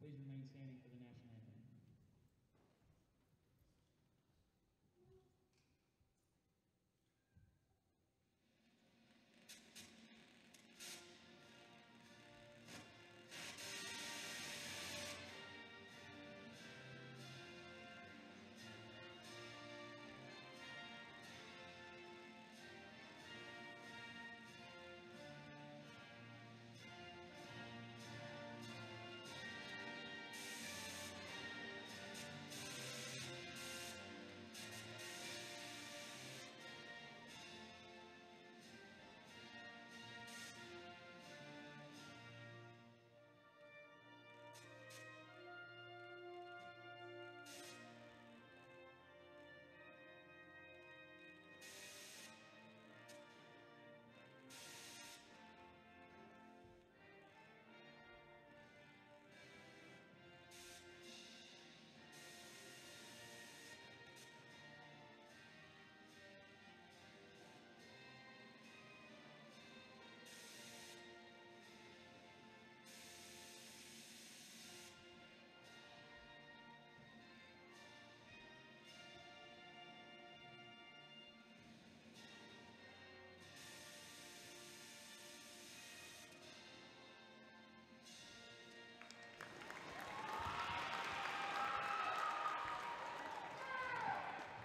Please remain standing for the national anthem.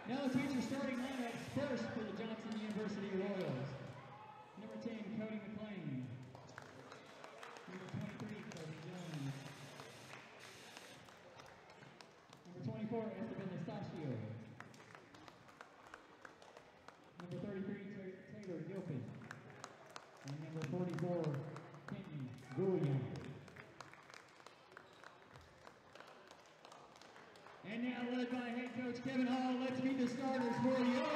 Now let's meet your starting lineups. First for the Johnson University Royals. Number 10, Cody McLean. Number 23, Kobe Jones. Number 24, Esteban Estacio. Number 33, Taylor Gilpin. And number 44, Kenton Goulian. And now, led by head coach Kevin Hall, let's meet the starters for your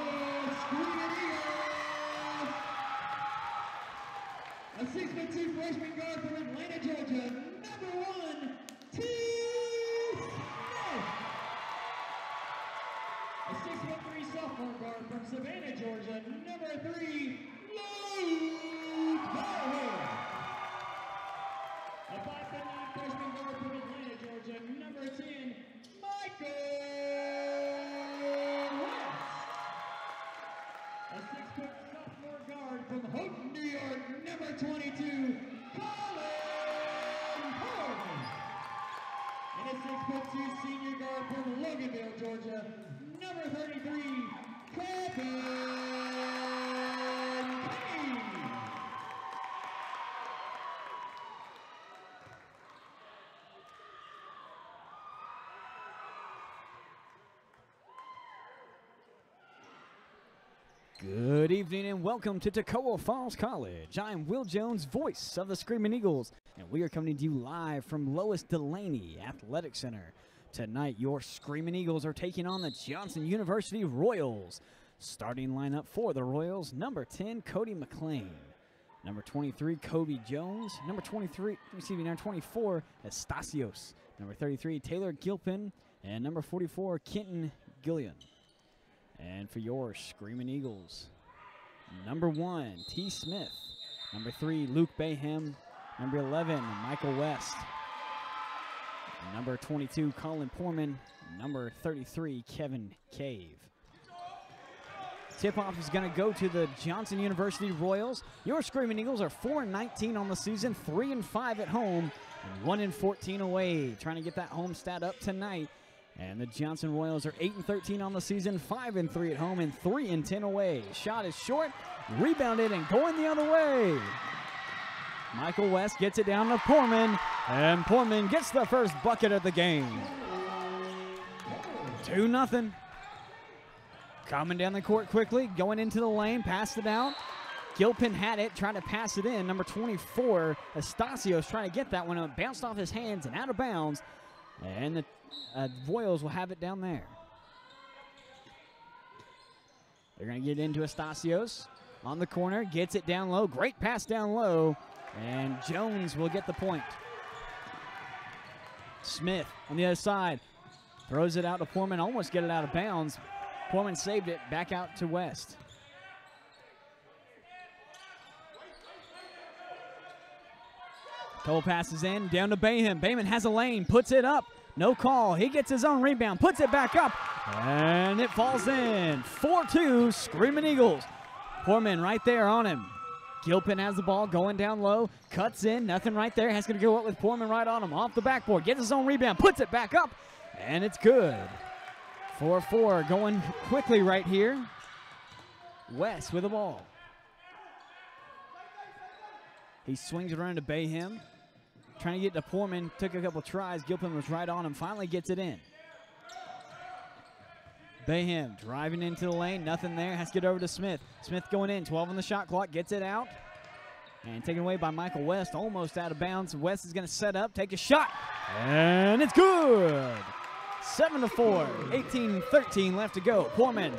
Screaming Eagles. A 6'2" freshman guard from Atlanta, Georgia, number 1, T. Smith. A 6'3" sophomore guard from Savannah, Georgia, number 3, Luke Bauer. A 5'9" freshman guard from Atlanta, Georgia, number 10, a 6-foot sophomore guard from Houghton, New York, number 22, Colin Coleman. And a 6'2" senior guard from Loganville, Georgia, number 33, Kevin Payne. Good evening and welcome to Toccoa Falls College. I'm Will Jones, voice of the Screaming Eagles, and we are coming to you live from Lois Delaney Athletic Center. Tonight, your Screaming Eagles are taking on the Johnson University Royals. Starting lineup for the Royals, number 10, Cody McLean. Number 23, Kobe Jones. Number 24, Estasios. Number 33, Taylor Gilpin. And number 44, Kenton Gillian. And for your Screaming Eagles, number 1, T. Smith. Number 3, Luke Bayham. Number 11, Michael West. Number 22, Colin Porman. Number 33, Kevin Cave. Tip-off is going to go to the Johnson University Royals. Your Screaming Eagles are 4-19 on the season, 3-5 at home, and 1-14 away. Trying to get that home stat up tonight. And the Johnson Royals are 8-13 on the season, 5-3 at home, and 3-10 away. Shot is short, rebounded, and going the other way. Michael West gets it down to Porman, and Porman gets the first bucket of the game. 2-0. Coming down the court quickly, going into the lane, passed it out. Gilpin had it, trying to pass it in. Number 24, Estasios, trying to get that one. It bounced off his hands and out of bounds. And the Royals will have it down there. They're going to get into Estasios on the corner, gets it down low. Great pass down low, and Jones will get the point. Smith on the other side throws it out to Porman, almost get it out of bounds. Porman saved it, back out to West. Couple passes in, down to Bayham. Bayham has a lane, puts it up. No call. He gets his own rebound, puts it back up, and it falls in. 4-2, Screaming Eagles. Poorman right there on him. Gilpin has the ball, going down low, cuts in, nothing right there. Has to go up with Poorman right on him. Off the backboard, gets his own rebound, puts it back up, and it's good. 4-4, going quickly right here. West with the ball. He swings it around to Bayham. Trying to get to Poorman, took a couple tries. Gilpin was right on him, finally gets it in. Bayham driving into the lane, nothing there. Has to get over to Smith. Smith going in, 12 on the shot clock, gets it out. And taken away by Michael West, almost out of bounds. West is going to set up, take a shot, and it's good. 7-4, 18-13 left to go. Poorman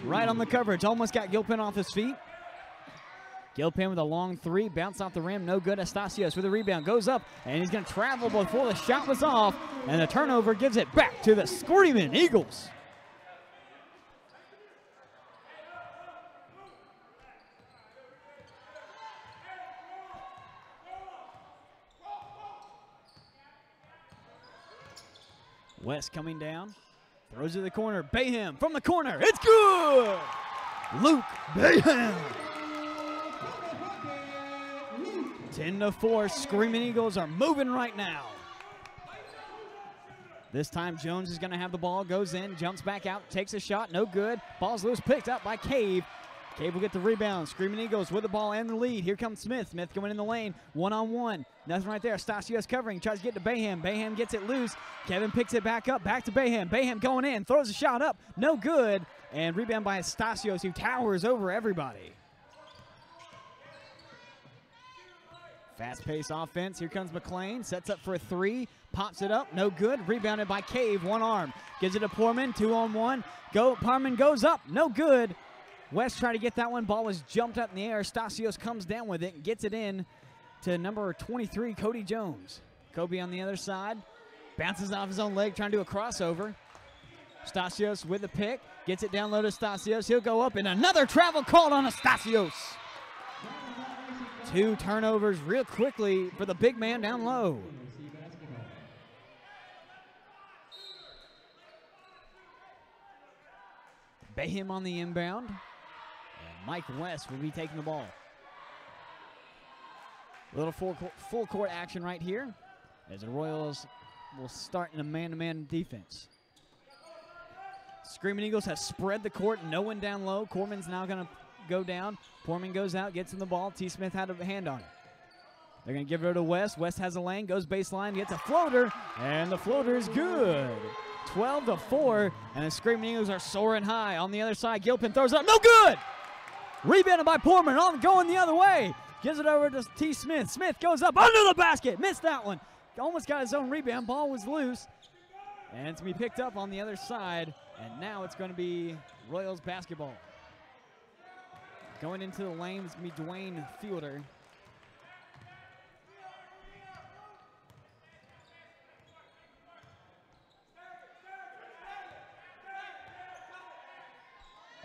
right on the coverage, almost got Gilpin off his feet. Gilpin with a long three, bounce off the rim, no good. Astasios with a rebound, goes up, and he's going to travel before the shot was off, and the turnover gives it back to the Screaming Eagles. West coming down, throws it to the corner. Bayham from the corner, it's good! Luke Bayham. 10-4, Screaming Eagles are moving right now. This time Jones is going to have the ball, goes in, jumps back out, takes a shot, no good. Ball's loose, picked up by Cave. Cave will get the rebound. Screaming Eagles with the ball and the lead. Here comes Smith. Smith going in the lane, one-on-one. Nothing right there. Astasios covering, tries to get to Bayham. Bayham gets it loose. Kevin picks it back up, back to Bayham. Bayham going in, throws a shot up, no good. And rebound by Astasios, who towers over everybody. Fast-paced offense. Here comes McLean. Sets up for a three. Pops it up. No good. Rebounded by Cave. One arm. Gives it to Poorman. 2-on-1. Poorman goes up. No good. West tried to get that one. Ball was jumped up in the air. Stasios comes down with it and gets it in to number 23, Cody Jones. Kobe on the other side. Bounces off his own leg, trying to do a crossover. Stasios with the pick. Gets it down low to Stasios. He'll go up, and another travel called on Stasios. 2 turnovers real quickly for the big man down low. Bayham on the inbound. And Mike West will be taking the ball. A little full court action right here as the Royals will start in a man-to-man defense. Screaming Eagles have spread the court, no one down low. Corman's now going to go down. Poorman goes out, gets in the ball. T. Smith had a hand on it. They're going to give it to West. West has a lane, goes baseline, gets a floater, and the floater is good. 12-4, and the Screaming Eagles are soaring high. On the other side, Gilpin throws up, no good! Rebounded by Poorman, going the other way. Gives it over to T. Smith. Smith goes up under the basket, missed that one. Almost got his own rebound, ball was loose. And it's going to be picked up on the other side, and now it's going to be Royals basketball. Going into the lane is going to be Dwayne Fielder.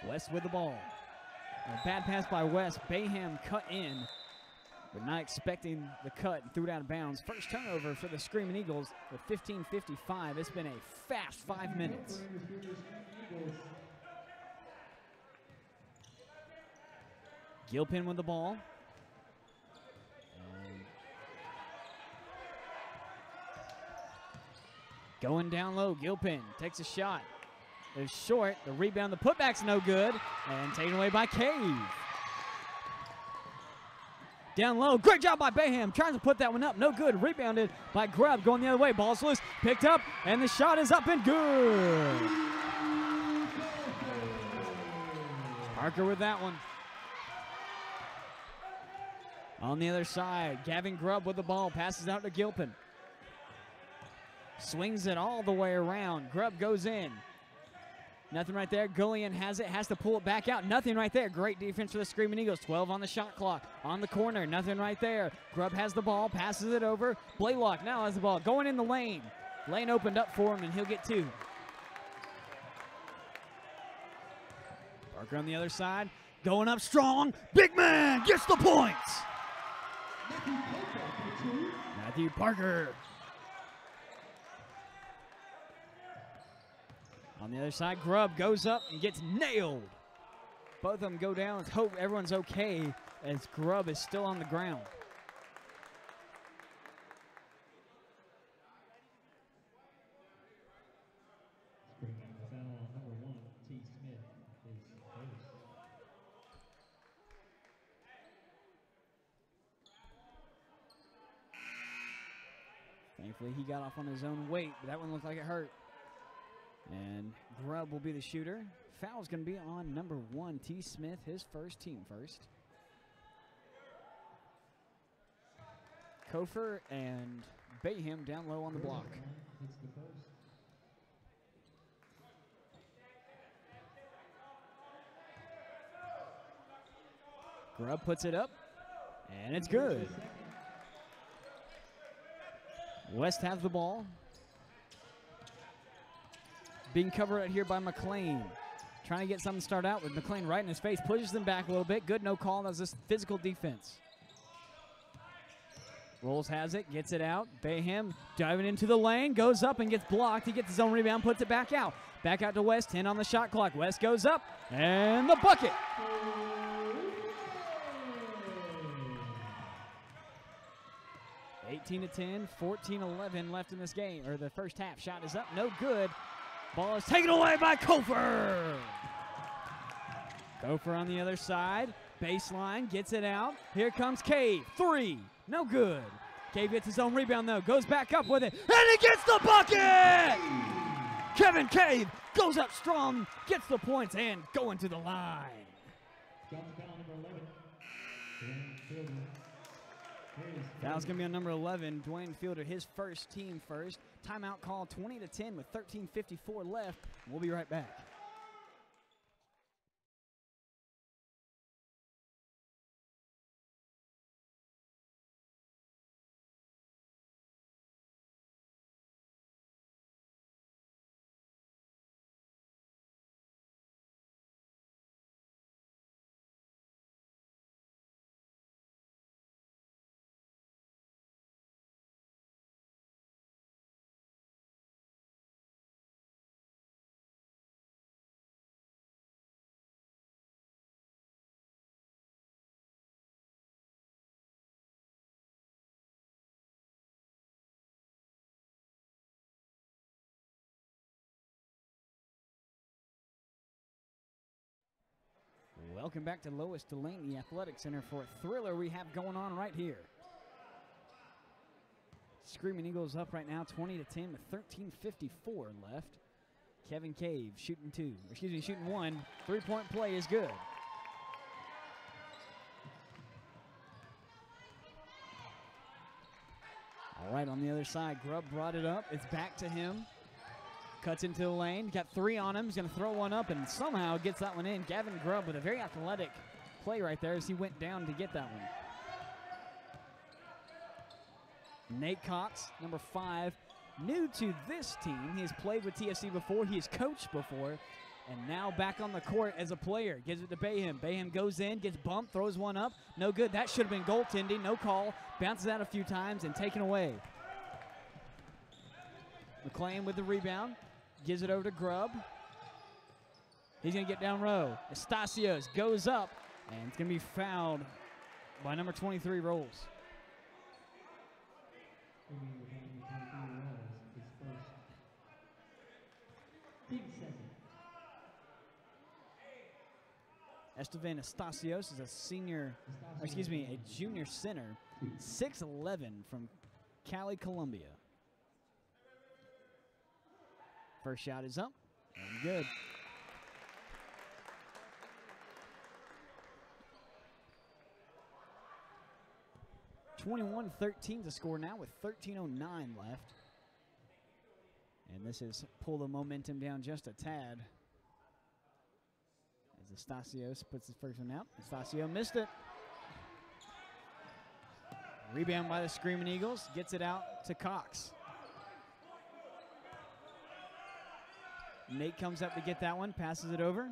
West with the ball. A bad pass by West. Bayham cut in, but not expecting the cut and threw it out of bounds. First turnover for the Screaming Eagles with 15:55. It's been a fast 5 minutes. Gilpin with the ball. Going down low, Gilpin takes a shot. It's short, the rebound, the putback's no good, and taken away by Cave. Down low, great job by Bayham, trying to put that one up, no good, rebounded by Grubb, going the other way, ball's loose, picked up, and the shot is up and good. Parker with that one. On the other side, Gavin Grubb with the ball, passes out to Gilpin. Swings it all the way around, Grubb goes in. Nothing right there. Gullion has it, has to pull it back out. Nothing right there. Great defense for the Screaming Eagles. 12 on the shot clock. On the corner. Nothing right there. Grubb has the ball, passes it over. Blaylock now has the ball. Going in the lane. Lane opened up for him, and he'll get 2. Parker on the other side. Going up strong. Big man gets the points. Matthew Parker. On the other side, Grubb goes up and gets nailed. Both of them go down. Let's hope everyone's okay as Grubb is still on the ground. Thankfully, he got off on his own weight, but that one looked like it hurt. And Grubb will be the shooter. Foul's going to be on number 1, T. Smith, his first, team first. Kofer and Bayham down low on the block. Grubb puts it up, and it's good. West has the ball. Being covered right here by McLean. Trying to get something to start out with McLean right in his face. Pushes them back a little bit. Good, no call. That was this physical defense. Rolls has it, gets it out. Bayham diving into the lane, goes up and gets blocked. He gets his own rebound, puts it back out. Back out to West, 10 on the shot clock. West goes up, and the bucket. (18-10), 14-11 left in this game, or the first half. Shot is up, no good. Ball is taken away by Kofer. Kofer on the other side. Baseline, gets it out. Here comes Cave. 3, no good. Cave gets his own rebound, though. Goes back up with it, and he gets the bucket! Kevin Cave goes up strong, gets the points, and going to the line. Foul's going to be on number 11, Dwayne Fielder, his first, team first. Timeout call, 20-10 with 13:54 left. We'll be right back. Welcome back to Lois Delaney Athletic Center for a thriller we have going on right here. Screaming Eagles up right now, 20-10 with 13:54 left. Kevin Cave shooting shooting 1. 3-point play is good. All right, on the other side, Grubb brought it up. It's back to him. Cuts into the lane, got 3 on him. He's going to throw one up and somehow gets that one in. Gavin Grubb with a very athletic play right there as he went down to get that one. Nate Cox, number 5, new to this team. He has played with TFC before. He has coached before. And now back on the court as a player. Gives it to Bayham. Bayham goes in, gets bumped, throws one up. No good. That should have been goaltending. No call. Bounces out a few times and taken away. McLean with the rebound. Gives it over to Grubb. He's going to get down low. Estasios goes up, and it's going to be fouled by number 23, Rolls. Estevan Estasios is a junior center, 6'11" from Cali, Colombia. First shot is up, and good. (21-13) to score now with 13:09 left. And this is pull the momentum down just a tad. As Estasios puts his first one out. Estasio missed it. Rebound by the Screaming Eagles. Gets it out to Cox. Nate comes up to get that one, passes it over.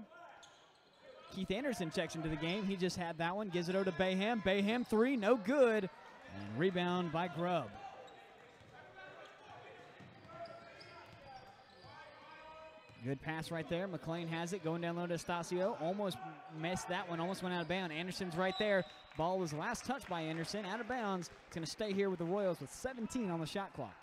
Keith Anderson checks into the game. He just had that one, gives it over to Bayham. Bayham 3, no good. And rebound by Grubb. Good pass right there. McLean has it, going down low to Estacio. Almost missed that one, almost went out of bounds. Anderson's right there. Ball was last touched by Anderson, out of bounds. It's going to stay here with the Royals with 17 on the shot clock.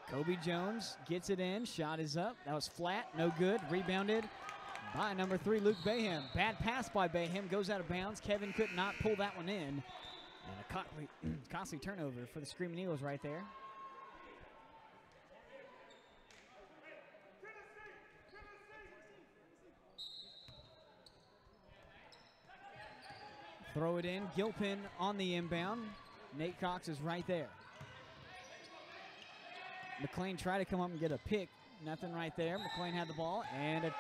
Kobe Jones gets it in. Shot is up. That was flat. No good. Rebounded by number 3, Luke Bayham. Bad pass by Bayham. Goes out of bounds. Kevin could not pull that one in. And a costly turnover for the Screaming Eagles right there. Throw it in. Gilpin on the inbound. Nate Cox is right there. McLean tried to come up and get a pick. Nothing right there. McLean had the ball and a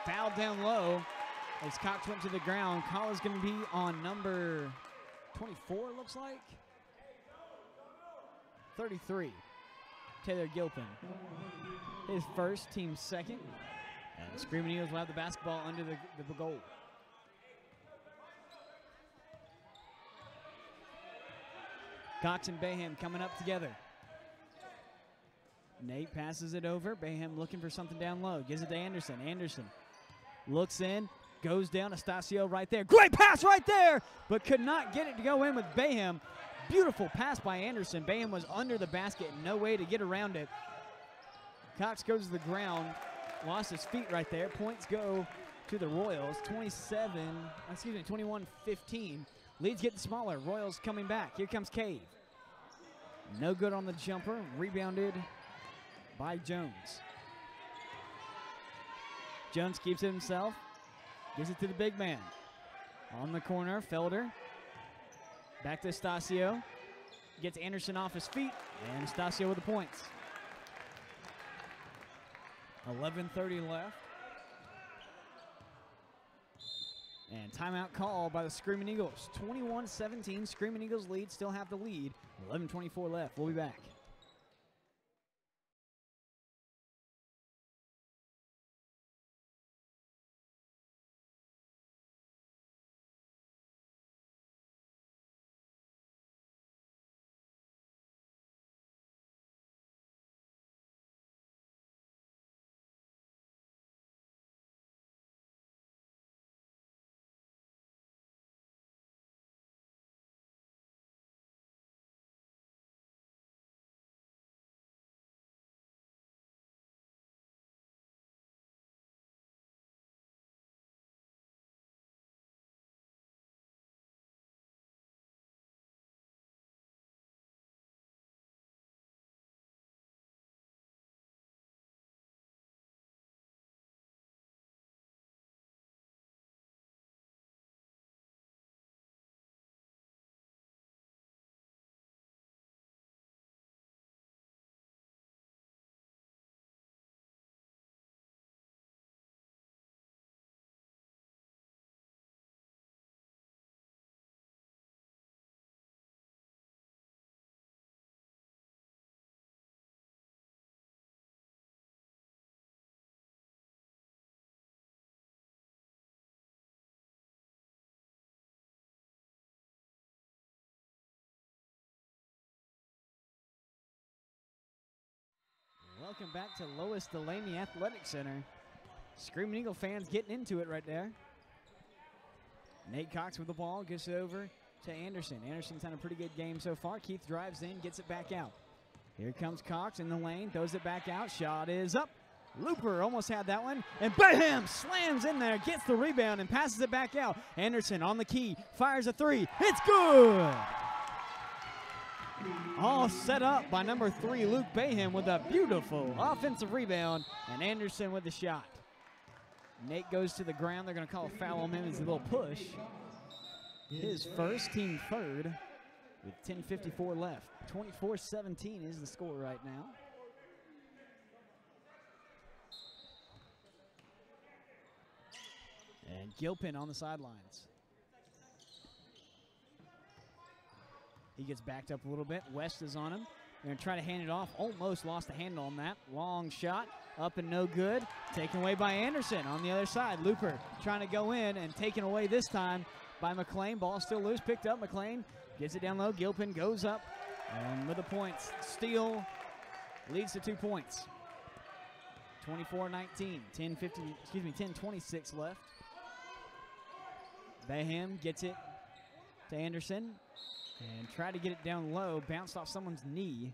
foul down low as Cox went to the ground. Call is going to be on number 24, looks like. 33. Taylor Gilpin. His first, team second. And the Screaming Eagles will have the basketball under the goal. Cox and Bayham coming up together. Nate passes it over. Bayham looking for something down low. Gives it to Anderson. Anderson looks in, goes down. Estacio right there. Great pass right there, but could not get it to go in with Bayham. Beautiful pass by Anderson. Bayham was under the basket. No way to get around it. Cox goes to the ground. Lost his feet right there. Points go to the Royals. 21-15. Leads getting smaller. Royals coming back. Here comes Cave. No good on the jumper. Rebounded by Jones. Jones keeps it himself. Gives it to the big man. On the corner, Felder. Back to Estacio. Gets Anderson off his feet. And Estacio with the points. 11:30 left. And timeout call by the Screaming Eagles. 21-17. Screaming Eagles lead. Still have the lead. 11:24 left. We'll be back. Welcome back to Lois Delaney Athletic Center. Screaming Eagle fans getting into it right there. Nate Cox with the ball, gets it over to Anderson. Anderson's had a pretty good game so far. Keith drives in, gets it back out. Here comes Cox in the lane, throws it back out. Shot is up. Looper almost had that one. And Bayham slams in there, gets the rebound and passes it back out. Anderson on the key, fires a three. It's good! All set up by number 3, Luke Bayham, with a beautiful offensive rebound, and Anderson with the shot. Nate goes to the ground. They're going to call a foul on him. It's a little push. His first, team third, with 10:54 left. 24-17 is the score right now. And Gilpin on the sidelines. He gets backed up a little bit. West is on him. They're going to try to hand it off. Almost lost the handle on that. Long shot. Up and no good. Taken away by Anderson on the other side. Looper trying to go in and taken away this time by McLean. Ball still loose, picked up. McLean gets it down low. Gilpin goes up, and with the points, steal leads to 2 points. 24-19, 10:26 left. Bayham gets it to Anderson and tried to get it down low, bounced off someone's knee,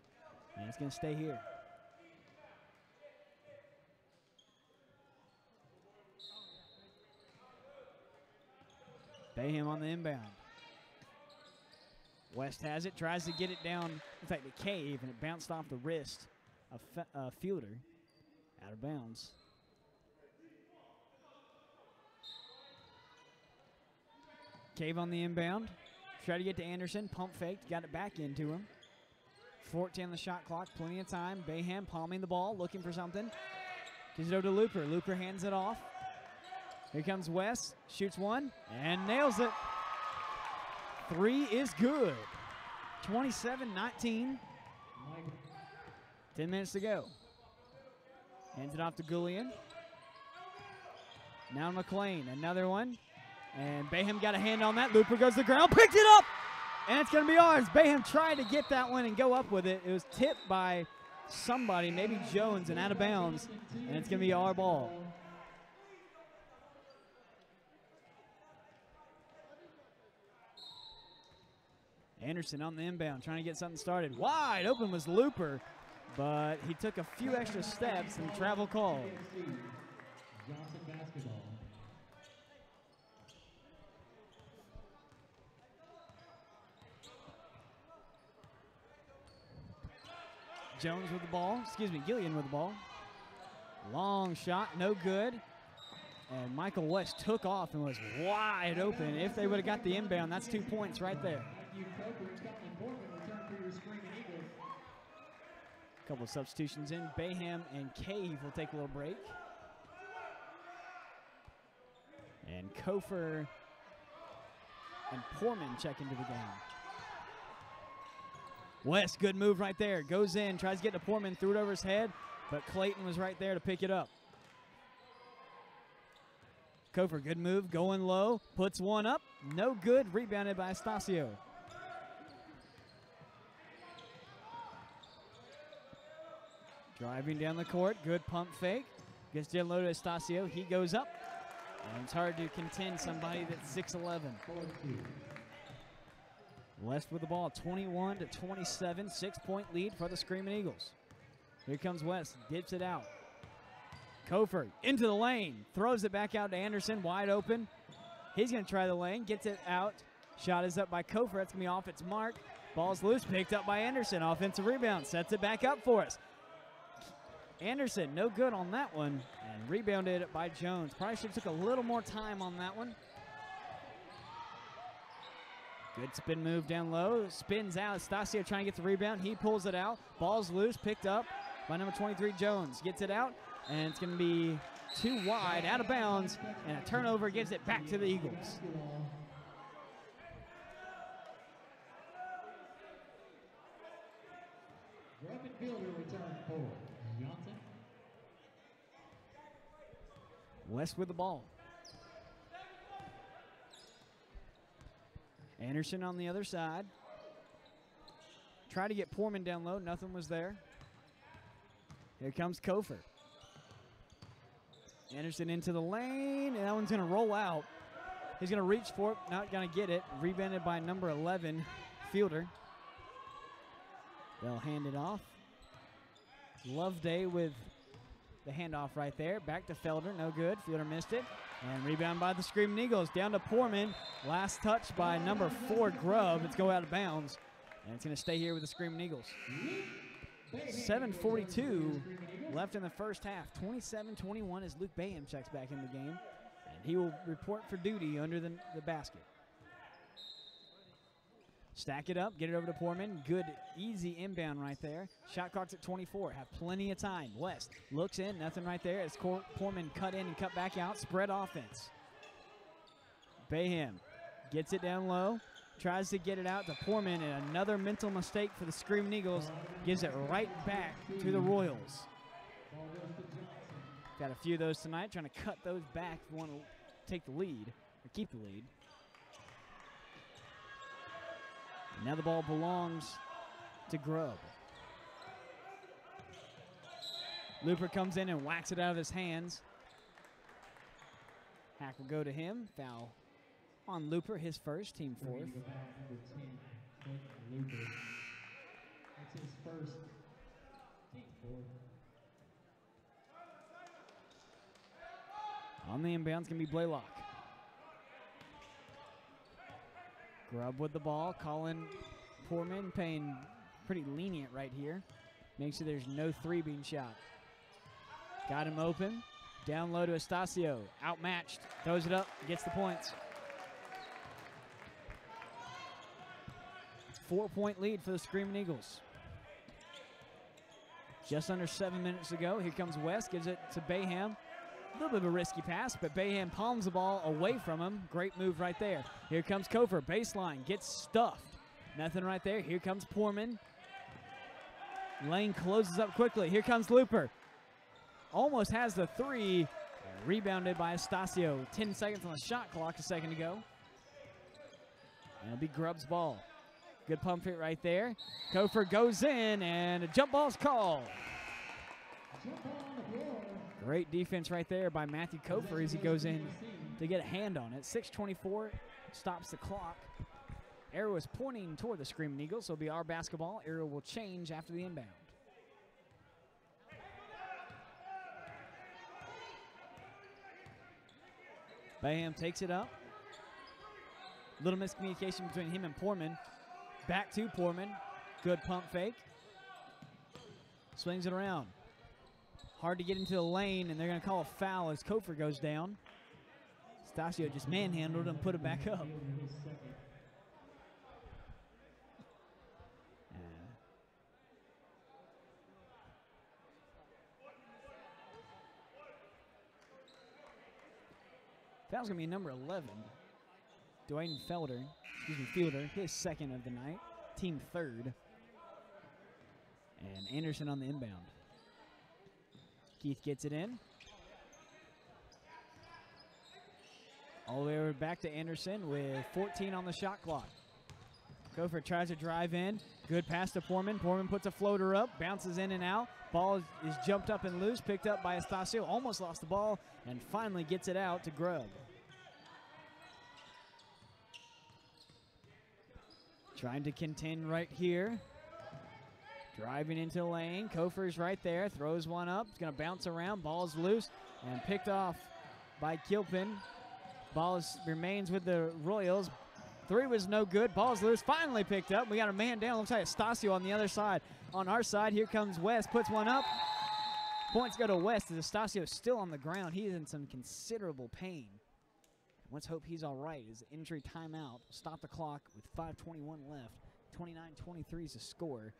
and it's going to stay here. Bayham on the inbound. West has it, tries to get it down, in fact, the cave, and it bounced off the wrist of Fielder, out of bounds. Cave on the inbound. Try to get to Anderson. Pump faked. Got it back into him. 14 on the shot clock. Plenty of time. Bayham palming the ball. Looking for something. Gives it over to Looper. Looper hands it off. Here comes West. Shoots one. And nails it. 3 is good. 27-19. 10 minutes to go. Hands it off to Gullion. Now McLean. Another one. And Bayham got a hand on that. Looper goes to the ground, picked it up, and it's going to be ours. Bayham tried to get that one and go up with it. It was tipped by somebody, maybe Jones, and out of bounds, and it's going to be our ball. Anderson on the inbound, trying to get something started. Wide open was Looper, but he took a few extra steps and travel called. Johnson basketball. Jones with the ball, Gillian with the ball. Long shot, no good. And Michael West took off and was wide open. If they would have got the inbound, that's 2 points right there. A couple of substitutions in. Bayham and Cave will take a little break. And Kofer and Poorman check into the game. West, good move right there. Goes in, tries to get to Poorman, threw it over his head, but Clayton was right there to pick it up. Kofer, good move, going low, puts one up. No good, rebounded by Estacio. Driving down the court, good pump fake. Gets down low to Estacio, he goes up. And it's hard to contend somebody that's 6'11". West with the ball, 21-27, 6-point lead for the Screaming Eagles. Here comes West, dips it out. Kofer into the lane, throws it back out to Anderson, wide open. He's going to try the lane, gets it out. Shot is up by Kofer, that's going to be off its mark. Ball's loose, picked up by Anderson. Offensive rebound, sets it back up for us. Anderson, no good on that one, and rebounded by Jones. Probably should have took a little more time on that one. Good spin move down low, spins out. Estacio trying to get the rebound. He pulls it out. Ball's loose, picked up by number 23, Jones. Gets it out, and it's going to be too wide, out of bounds, and a turnover gives it back to the Eagles. Rapid fielder return for Johnson. West with the ball. Anderson on the other side. Try to get Poorman down low. Nothing was there. Here comes Kofer. Anderson into the lane, and that one's going to roll out. He's going to reach for it, not going to get it. Rebounded by number 11, Fielder. They'll hand it off. Loveday with the handoff right there. Back to Felder, no good. Fielder missed it. And rebound by the Screaming Eagles. Down to Poorman. Last touch by number 4, Grubb. It's go out of bounds. And it's going to stay here with the Screaming Eagles. 7:42 left in the first half. 27-21 as Luke Bayham checks back in the game. And he will report for duty under the basket. Stack it up, get it over to Poorman. Good, easy inbound right there. Shot clock's at 24. Have plenty of time. West looks in, nothing right there. As Poorman cut in and cut back out. Spread offense. Bayham gets it down low. Tries to get it out to Poorman, and another mental mistake for the Screaming Eagles. Gives it right back to the Royals. Got a few of those tonight, trying to cut those back if you want to take the lead, or keep the lead. Now the ball belongs to Grubb. Looper comes in and whacks it out of his hands. Hack will go to him. Foul on Looper, his first, team fourth. Number 10, Looper. That's his first, team fourth. On the inbounds going to be Blaylock. Grubb with the ball. Colin Poorman paying pretty lenient right here. Make sure there's no three being shot. Got him open. Down low to Estacio. Outmatched. Throws it up. Gets the points. 4-point lead for the Screaming Eagles. Just under 7 minutes to go. Here comes West. Gives it to Bayham. A little bit of a risky pass, but Bayham palms the ball away from him. Great move right there. Here comes Kofer. Baseline. Gets stuffed. Nothing right there. Here comes Poorman. Lane closes up quickly. Here comes Looper. Almost has the three. Rebounded by Estacio. 10 seconds on the shot clock a second ago. And it'll be Grubb's ball. Good pump fit right there. Kofer goes in, and a jump ball's called. Great defense right there by Matthew Kofer as he goes in to get a hand on it. 6:24 stops the clock. Arrow is pointing toward the Screaming Eagles, so it'll be our basketball. Arrow will change after the inbound. Bayham takes it up. Little miscommunication between him and Poorman. Back to Poorman. Good pump fake. Swings it around. Hard to get into the lane, and they're going to call a foul as Kofer goes down. Stasio just manhandled and put it back up. Foul's going to be number 11. Dwayne Fielder, his second of the night, team third. And Anderson on the inbound. Keith gets it in. All the way back to Anderson with 14 on the shot clock. Kofer tries to drive in. Good pass to Poorman. Poorman puts a floater up, bounces in and out. Ball is jumped up and loose, picked up by Estacio. Almost lost the ball, and finally gets it out to Grubb. Trying to contend right here. Driving into the lane. Kofer's right there. Throws one up. It's going to bounce around. Ball's loose and picked off by Kilpin. Ball remains with the Royals. Three was no good. Ball's loose. Finally picked up. We got a man down. Looks like Estacio on the other side. On our side, here comes West. Puts one up. Points go to West as Estacio is still on the ground. He is in some considerable pain. Let's hope he's all right. His injury timeout. Stop the clock with 5:21 left. 29-23 is the score.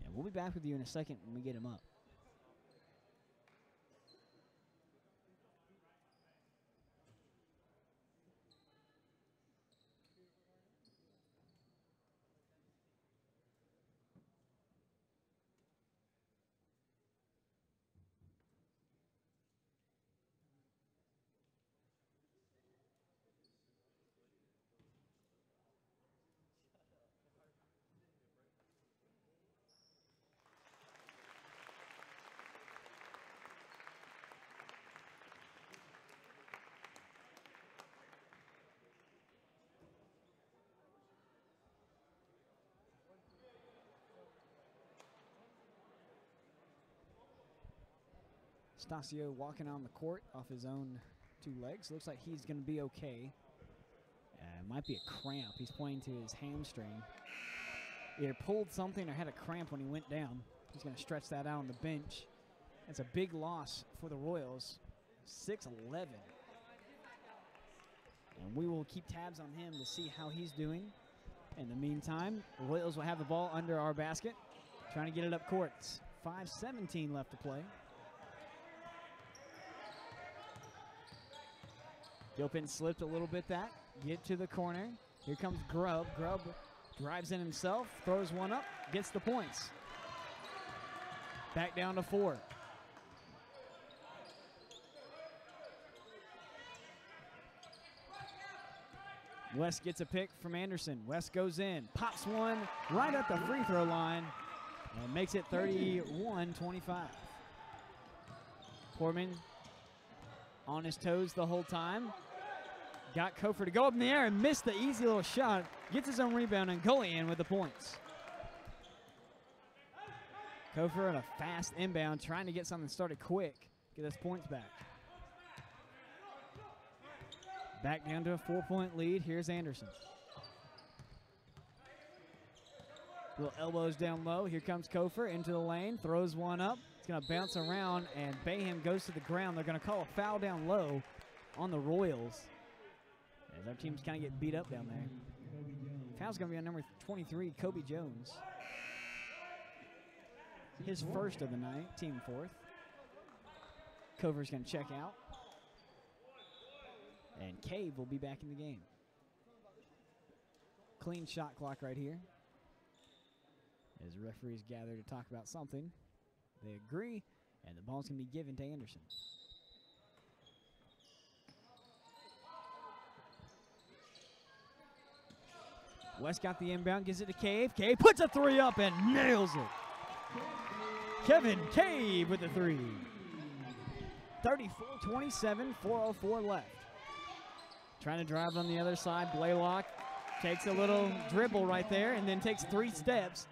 And we'll be back with you in a second when we get him up. Estacio walking on the court off his own two legs. Looks like he's going to be okay. Might be a cramp. He's pointing to his hamstring. Either pulled something or had a cramp when he went down. He's going to stretch that out on the bench. That's a big loss for the Royals. 6-11. And we will keep tabs on him to see how he's doing. In the meantime, the Royals will have the ball under our basket. Trying to get it up court. 5:17 left to play. Gilpin slipped a little bit that. Get to the corner. Here comes Grubb. Grubb drives in himself, throws one up, gets the points. Back down to 4. West gets a pick from Anderson. West goes in, pops one right at the free throw line, and makes it 31-25. Portman on his toes the whole time. Got Kofor to go up in the air and missed the easy little shot. Gets his own rebound, and Gullian with the points. Kofor on a fast inbound, trying to get something started quick. Get his points back. Back down to a 4-point lead. Here's Anderson. Little elbows down low. Here comes Kofor into the lane. Throws one up. It's going to bounce around, and Bayham goes to the ground. They're going to call a foul down low on the Royals, as our team's kind of getting beat up down there. Foul's going to be on number 23, Kobe Jones. His first of the night, team fourth. Kofor's going to check out. And Cave will be back in the game. Clean shot clock right here. As the referees gather to talk about something, they agree, and the ball's going to be given to Anderson. West got the inbound, gives it to Cave. Cave puts a three up and nails it. Kevin Cave with the three. 34-27, 4:04 left. Trying to drive on the other side. Blaylock takes a little dribble right there and then takes 3 steps.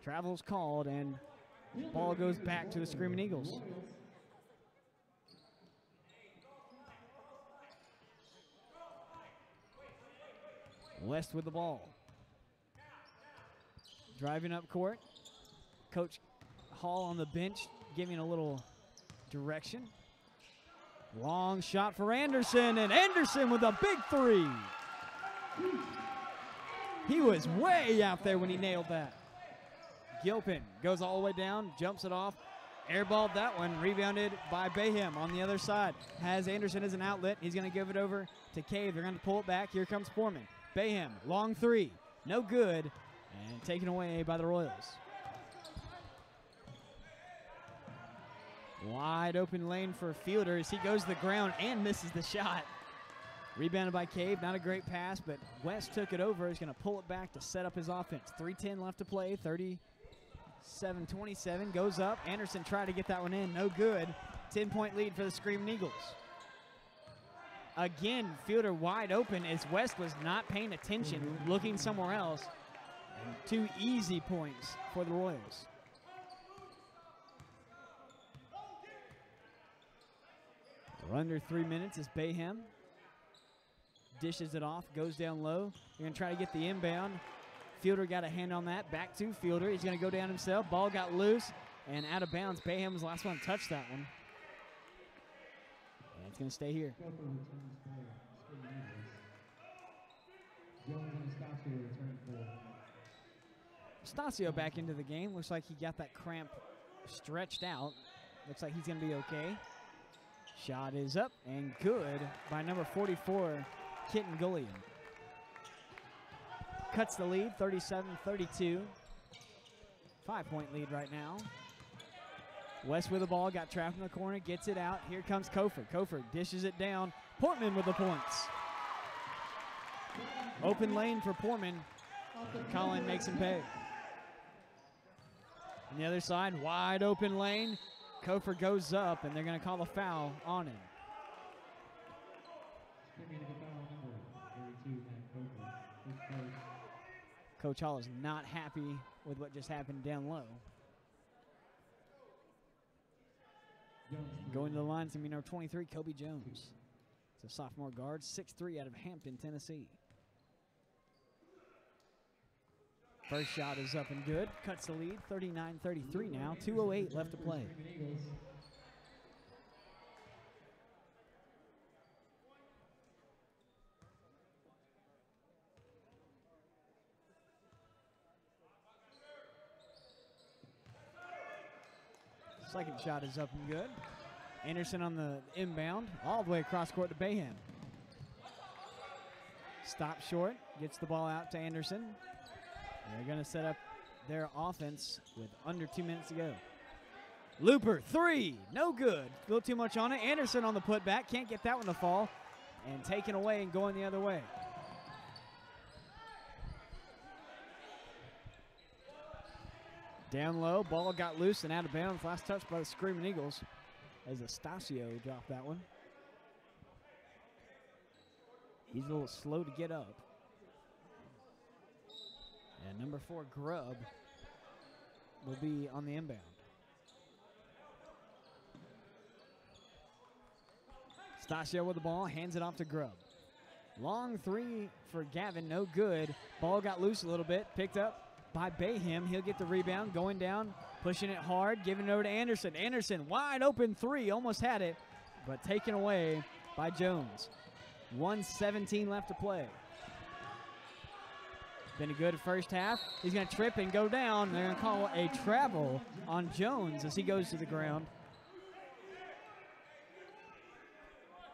Travel's called, and ball goes back to the Screaming Eagles. West with the ball. Driving up court. Coach Hall on the bench giving a little direction. Long shot for Anderson, and Anderson with a big three. He was way out there when he nailed that. Gilpin goes all the way down, jumps it off, airballed that one, rebounded by Bayham on the other side. Has Anderson as an outlet. He's going to give it over to Cave. They're going to pull it back. Here comes Foreman. Bayham, long three, no good, and taken away by the Royals. Wide open lane for Fielder as he goes to the ground and misses the shot. Rebounded by Cave, not a great pass, but West took it over. He's going to pull it back to set up his offense. 3:10 left to play, 37-27, goes up. Anderson tried to get that one in, no good. 10-point lead for the Screaming Eagles. Again, Fielder wide open as West was not paying attention, looking somewhere else. And 2 easy points for the Royals. We're under 3 minutes as Bayham dishes it off, goes down low. They're going to try to get the inbound. Fielder got a hand on that. Back to Fielder. He's going to go down himself. Ball got loose and out of bounds. Bayham was the last one to touch that one. And it's going to stay here. Stasio back into the game. Looks like he got that cramp stretched out. Looks like he's going to be okay. Shot is up and good by number 44, Kitten Gullion. Cuts the lead, 37-32. 5-point lead right now. West with the ball, got trapped in the corner, gets it out. Here comes Kofor. Kofor dishes it down. Portman with the points. Open lane for Portman. Colin makes him pay. On the other side, wide open lane. Kofor goes up, and they're going to call a foul on him. Coach Hall is not happy with what just happened down low. Going to the line, it's going to be number 23, Kobe Jones. It's a sophomore guard, 6'3", out of Hampton, Tennessee. First shot is up and good. Cuts the lead, 39-33 now. 2:08 left to play. Second shot is up and good. Anderson on the inbound, all the way across court to Bayham. Stop short, gets the ball out to Anderson. They're going to set up their offense with under 2 minutes to go. Looper, three, no good. A little too much on it. Anderson on the putback, can't get that one to fall. And taken away and going the other way. Down low, ball got loose and out of bounds. Last touch by the Screaming Eagles as Estacio dropped that one. He's a little slow to get up. And number 4, Grubb, will be on the inbound. Estacio with the ball, hands it off to Grubb. Long three for Gavin, no good. Ball got loose a little bit, picked up by Bayham. He'll get the rebound, going down, pushing it hard, giving it over to Anderson. Anderson, wide open three, almost had it, but taken away by Jones. 1:17 left to play. Been a good first half. He's going to trip and go down. They're going to call a travel on Jones as he goes to the ground.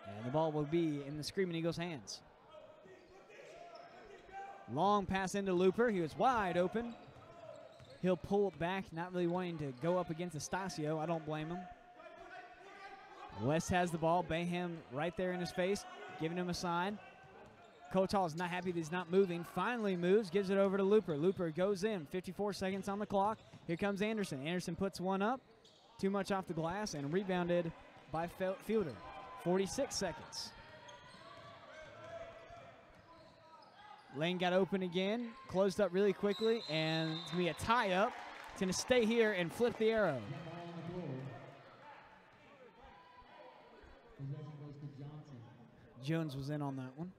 And the ball will be in the Screaming Eagles' hands. Long pass into Looper. He was wide open. He'll pull it back, not really wanting to go up against Estacio. I don't blame him. West has the ball. Bayham right there in his face, giving him a sign. Coach Hall is not happy that he's not moving. Finally moves, gives it over to Looper. Looper goes in. 54 seconds on the clock. Here comes Anderson. Anderson puts one up. Too much off the glass and rebounded by Fielder. 46 seconds. Lane got open again. Closed up really quickly, and it's going to be a tie-up. It's going to stay here and flip the arrow. Jones was in on that one.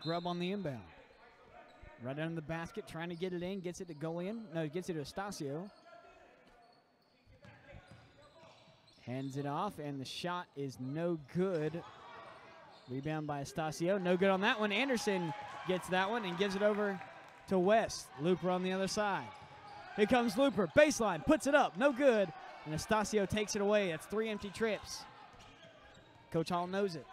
Grubb on the inbound. Right under the basket, trying to get it in. Gets it to go in. No, gets it to Estacio. Hands it off, and the shot is no good. Rebound by Estacio. No good on that one. Anderson gets that one and gives it over to West. Looper on the other side. Here comes Looper. Baseline. Puts it up. No good. And Estacio takes it away. That's 3 empty trips. Coach Hall knows it.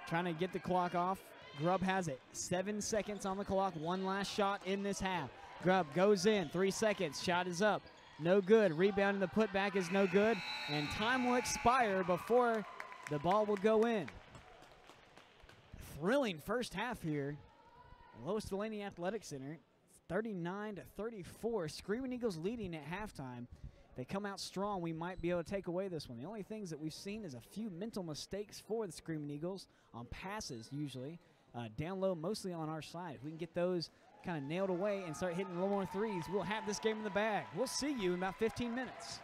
Trying to get the clock off. Grubb has it. 7 seconds on the clock. One last shot in this half. Grubb goes in. 3 seconds. Shot is up. No good. Rebound and the putback is no good. And time will expire before the ball will go in. Thrilling first half here. Lois Delaney Athletic Center. 39-34. Screaming Eagles leading at halftime. They come out strong, we might be able to take away this one. The only things that we've seen is a few mental mistakes for the Screaming Eagles on passes usually. Down low, mostly on our side. If we can get those kind of nailed away and start hitting a little more threes, we'll have this game in the bag. We'll see you in about 15 minutes.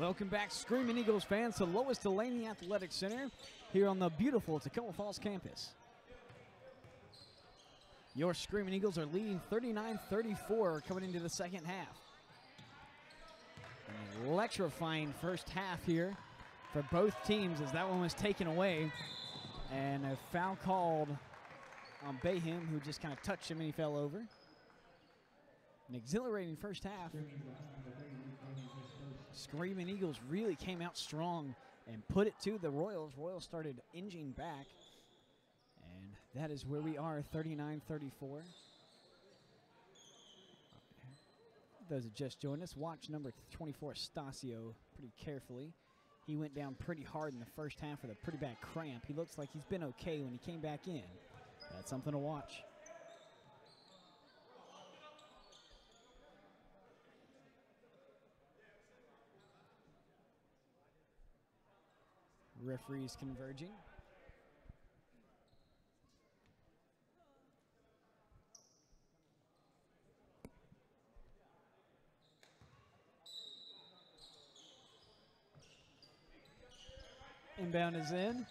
Welcome back, Screaming Eagles fans, to Lois Delaney Athletic Center here on the beautiful Tacoma Falls campus. Your Screaming Eagles are leading 39-34 coming into the second half. An electrifying first half here for both teams as that one was taken away. And a foul called on Bayham, who just kind of touched him and he fell over. An exhilarating first half. Screaming Eagles really came out strong and put it to the Royals. Royals started inching back. And that is where we are, 39-34. Those that just joined us, watch number 24, Stasio, pretty carefully. He went down pretty hard in the first half with a pretty bad cramp. He looks like he's been okay when he came back in. That's something to watch. Referees converging. Inbound is in.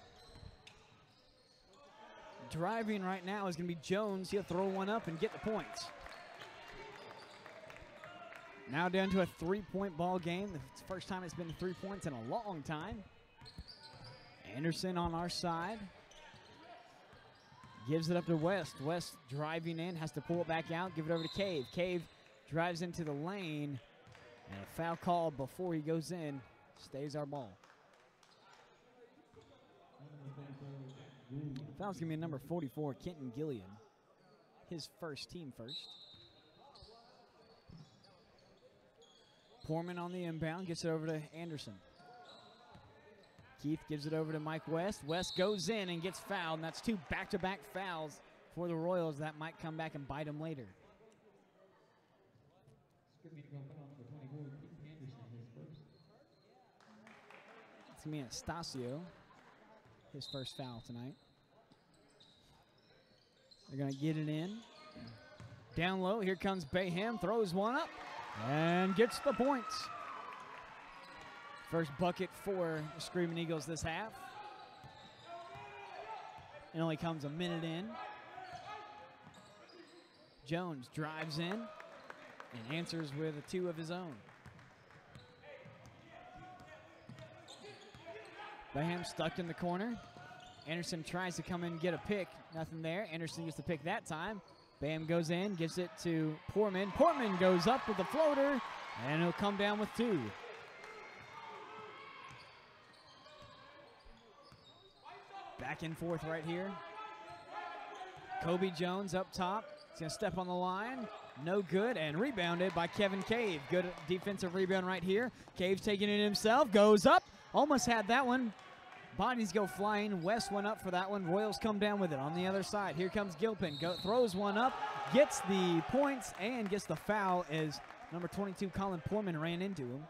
Driving right now is going to be Jones. He'll throw one up and get the points. Now down to a three-point ball game. It's the first time it's been 3 points in a long time. Anderson on our side. Gives it up to West. West driving in, has to pull it back out, give it over to Cave. Cave drives into the lane, and a foul called before he goes in. Stays our ball. Foul's going to be number 44, Kenton Gillian. His first, team first. Poorman on the inbound, gets it over to Anderson. Keith gives it over to Mike West. West goes in and gets fouled, and that's two back-to-back fouls for the Royals. That might come back and bite them later. It's going to be Anastasio, his first foul tonight. They're going to get it in. Down low, here comes Bayham, throws one up, and gets the points. First bucket for the Screaming Eagles this half. It only comes a minute in. Jones drives in and answers with a two of his own. Bayham stuck in the corner. Anderson tries to come in and get a pick. Nothing there. Anderson gets the pick that time. Bayham goes in, gives it to Poorman. Poorman goes up with the floater, and he'll come down with two. Back and forth right here. Kobe Jones up top. He's going to step on the line. No good, and rebounded by Kevin Cave. Good defensive rebound right here. Cave's taking it himself. Goes up. Almost had that one. Bodies go flying. West went up for that one. Royals come down with it on the other side. Here comes Gilpin. Throws one up. Gets the points and gets the foul as number 22, Colin Poorman, ran into him.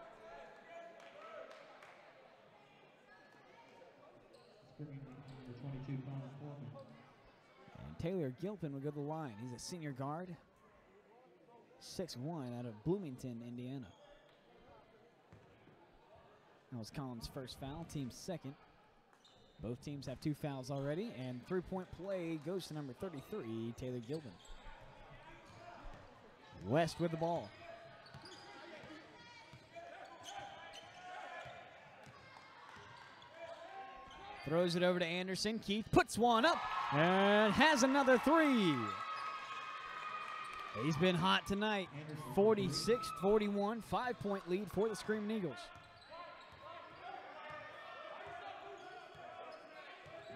And Taylor Gilpin will go to the line. He's a senior guard. 6'1" out of Bloomington, Indiana. That was Colin's first foul, team's second. Both teams have two fouls already, and three-point play goes to number 33, Taylor Gilpin. West with the ball. Throws it over to Anderson. Keith puts one up and has another three. He's been hot tonight. 46-41, 5-point lead for the Screaming Eagles.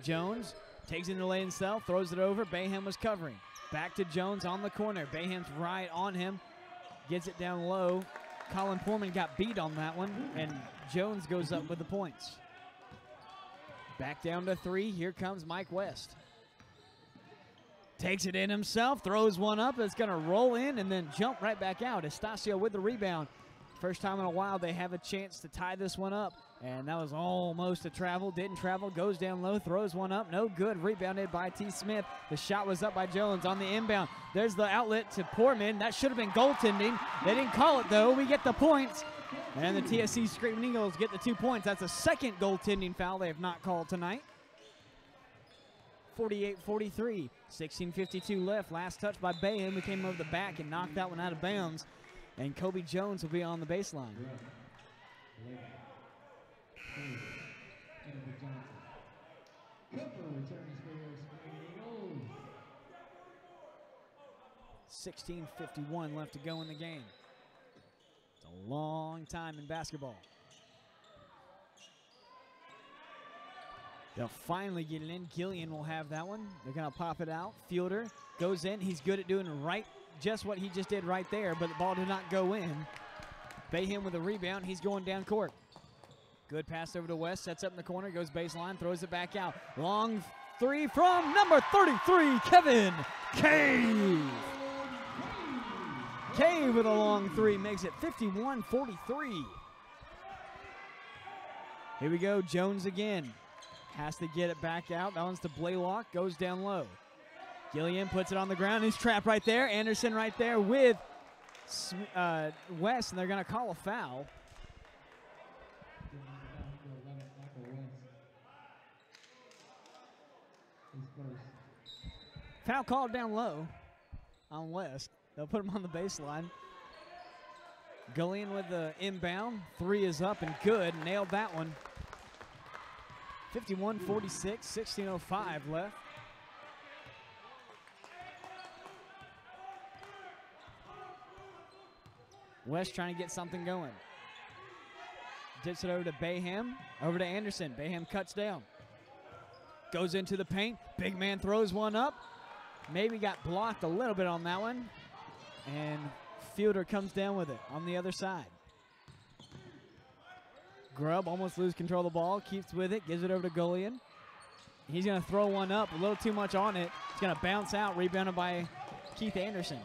Jones takes it in the lane himself, throws it over. Bayham was covering. Back to Jones on the corner. Bayham's right on him. Gets it down low. Colin Poorman got beat on that one, and Jones goes up with the points. Back down to three. Here comes Mike West. Takes it in himself, throws one up. It's going to roll in and then jump right back out. Estacio with the rebound. First time in a while they have a chance to tie this one up. And that was almost a travel. Didn't travel. Goes down low. Throws one up. No good. Rebounded by T. Smith. The shot was up by Jones on the inbound. There's the outlet to Poorman. That should have been goaltending. They didn't call it, though. We get the points. And the TFC Screaming Eagles get the 2 points. That's a second goaltending foul they have not called tonight. 48-43, 16:52 left. Last touch by Bayham, who came over the back and knocked that one out of bounds. And Kobe Jones will be on the baseline. 16:51 left to go in the game. It's a long time in basketball. They'll finally get it in. Gillian will have that one. They're going to pop it out. Fielder goes in. He's good at doing just what he just did right there, but the ball did not go in. Bayham with a rebound. He's going down court. Good pass over to West. Sets up in the corner. Goes baseline. Throws it back out. Long three from number 33, Kevin Cave. Cave with a long three makes it 51-43. Here we go. Jones again. Has to get it back out. That one's to Blaylock. Goes down low. Gillian puts it on the ground. He's trapped right there. Anderson right there with West, and they're going to call a foul. Foul called down low on West. They'll put him on the baseline. Gillian with the inbound. Three is up and good. Nailed that one. 51-46, 16:05 left. West trying to get something going. Dips it over to Bayham, over to Anderson. Bayham cuts down. Goes into the paint. Big man throws one up. Maybe got blocked a little bit on that one. And Fielder comes down with it on the other side. Grubb almost loses control of the ball. Keeps with it. Gives it over to Gullion. He's going to throw one up. A little too much on it. It's going to bounce out. Rebounded by Keith Anderson.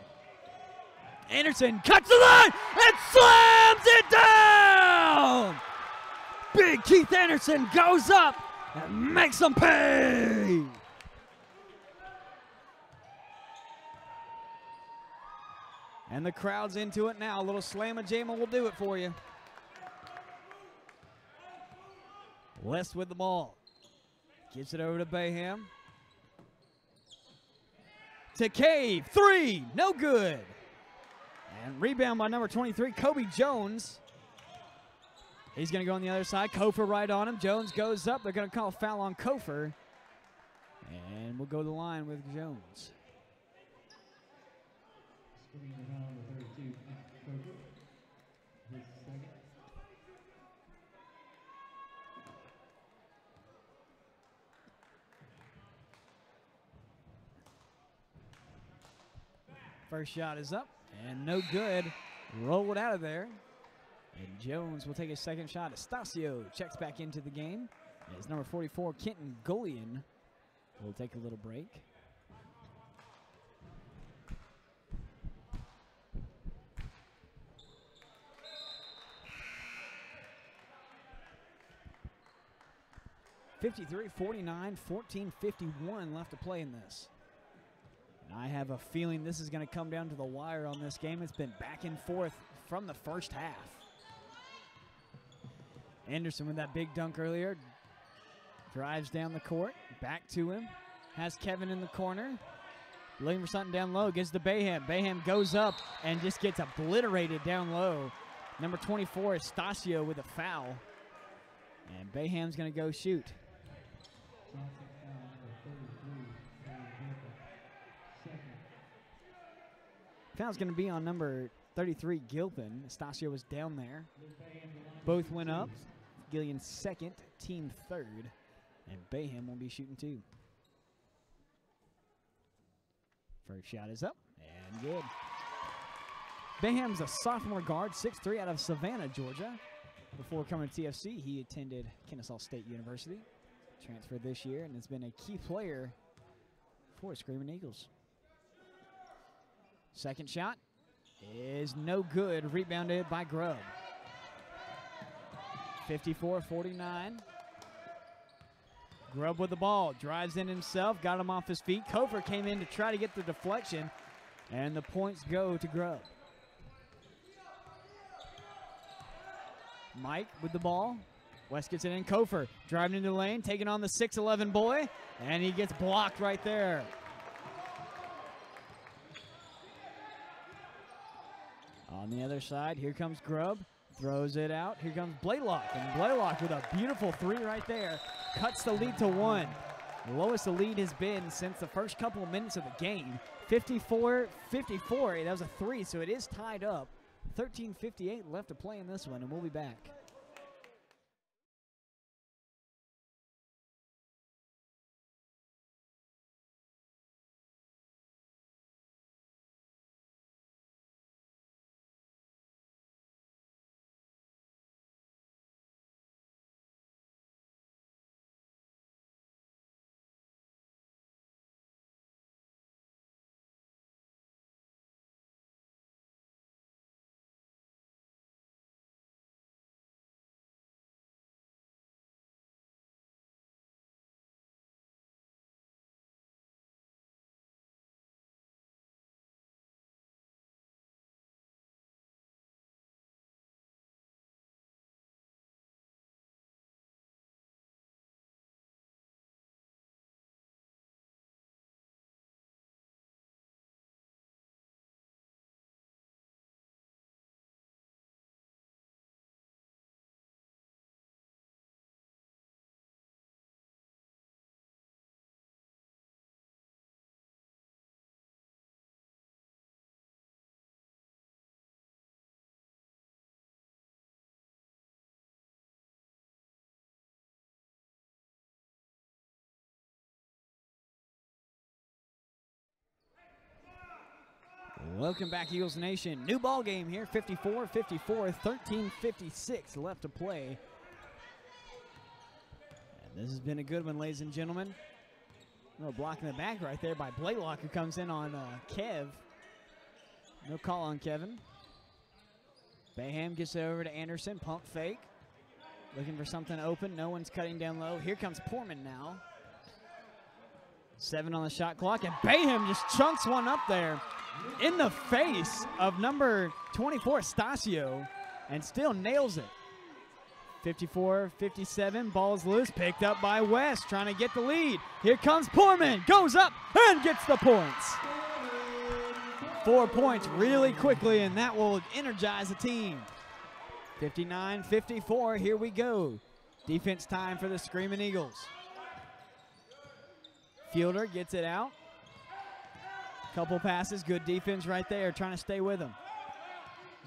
Anderson cuts the line and slams it down! Big Keith Anderson goes up and makes them pay! And the crowd's into it now. A little slamma-jamma will do it for you. West with the ball. Gives it over to Bayham. To Cave. Three. No good. And rebound by number 23, Kobe Jones. He's going to go on the other side. Kofer right on him. Jones goes up. They're going to call a foul on Kofer. And we'll go to the line with Jones. First shot is up. And no good. Roll it out of there. And Jones will take a second shot. Estacio checks back into the game. As number 44, Kenton Gullion, will take a little break. (53-49, 14:51 left to play in this. And I have a feeling this is going to come down to the wire on this game. It's been back and forth from the first half. Anderson with that big dunk earlier. Drives down the court. Back to him. Has Kevin in the corner. Looking for something down low. Gets to Bayham. Bayham goes up and just gets obliterated down low. Number 24, Estacio with a foul. And Bayham's going to go shoot. Foul's going to be on number 33, Gilpin. Estacio was down there. Both went up. Gillian second, team third. And Bayham will be shooting two. First shot is up and good. Bayham's a sophomore guard, 6'3", out of Savannah, Georgia. Before coming to TFC, he attended Kennesaw State University. Transferred this year and has been a key player for Screaming Eagles. Second shot is no good. Rebounded by Grubb. 54-49. Grubb with the ball. Drives in himself. Got him off his feet. Kofer came in to try to get the deflection. And the points go to Grubb. Mike with the ball. West gets it in. Kofer driving into the lane, taking on the 6'11 boy, and he gets blocked right there. On the other side, here comes Grubb. Throws it out. Here comes Blaylock. And Blaylock with a beautiful three right there. Cuts the lead to 1. The lowest the lead has been since the first couple of minutes of the game. 54-54. That was a 3, so it is tied up. 13:58 left to play in this one, and we'll be back. Welcome back, Eagles Nation. New ball game here, 54-54, 13:56 left to play. And this has been a good one, ladies and gentlemen. A little block in the back right there by Blaylock, who comes in on Kev. No call on Kevin. Bayham gets it over to Anderson, pump fake. Looking for something open, no one's cutting down low. Here comes Portman now. 7 on the shot clock, and Bayham just chunks one up there in the face of number 24, Stasio, and still nails it. 54-57, ball's loose, picked up by West, trying to get the lead. Here comes Portman, goes up and gets the points. 4 points really quickly, and that will energize the team. 59-54, here we go. Defense time for the Screaming Eagles. Fielder gets it out. Couple passes, good defense right there, trying to stay with him.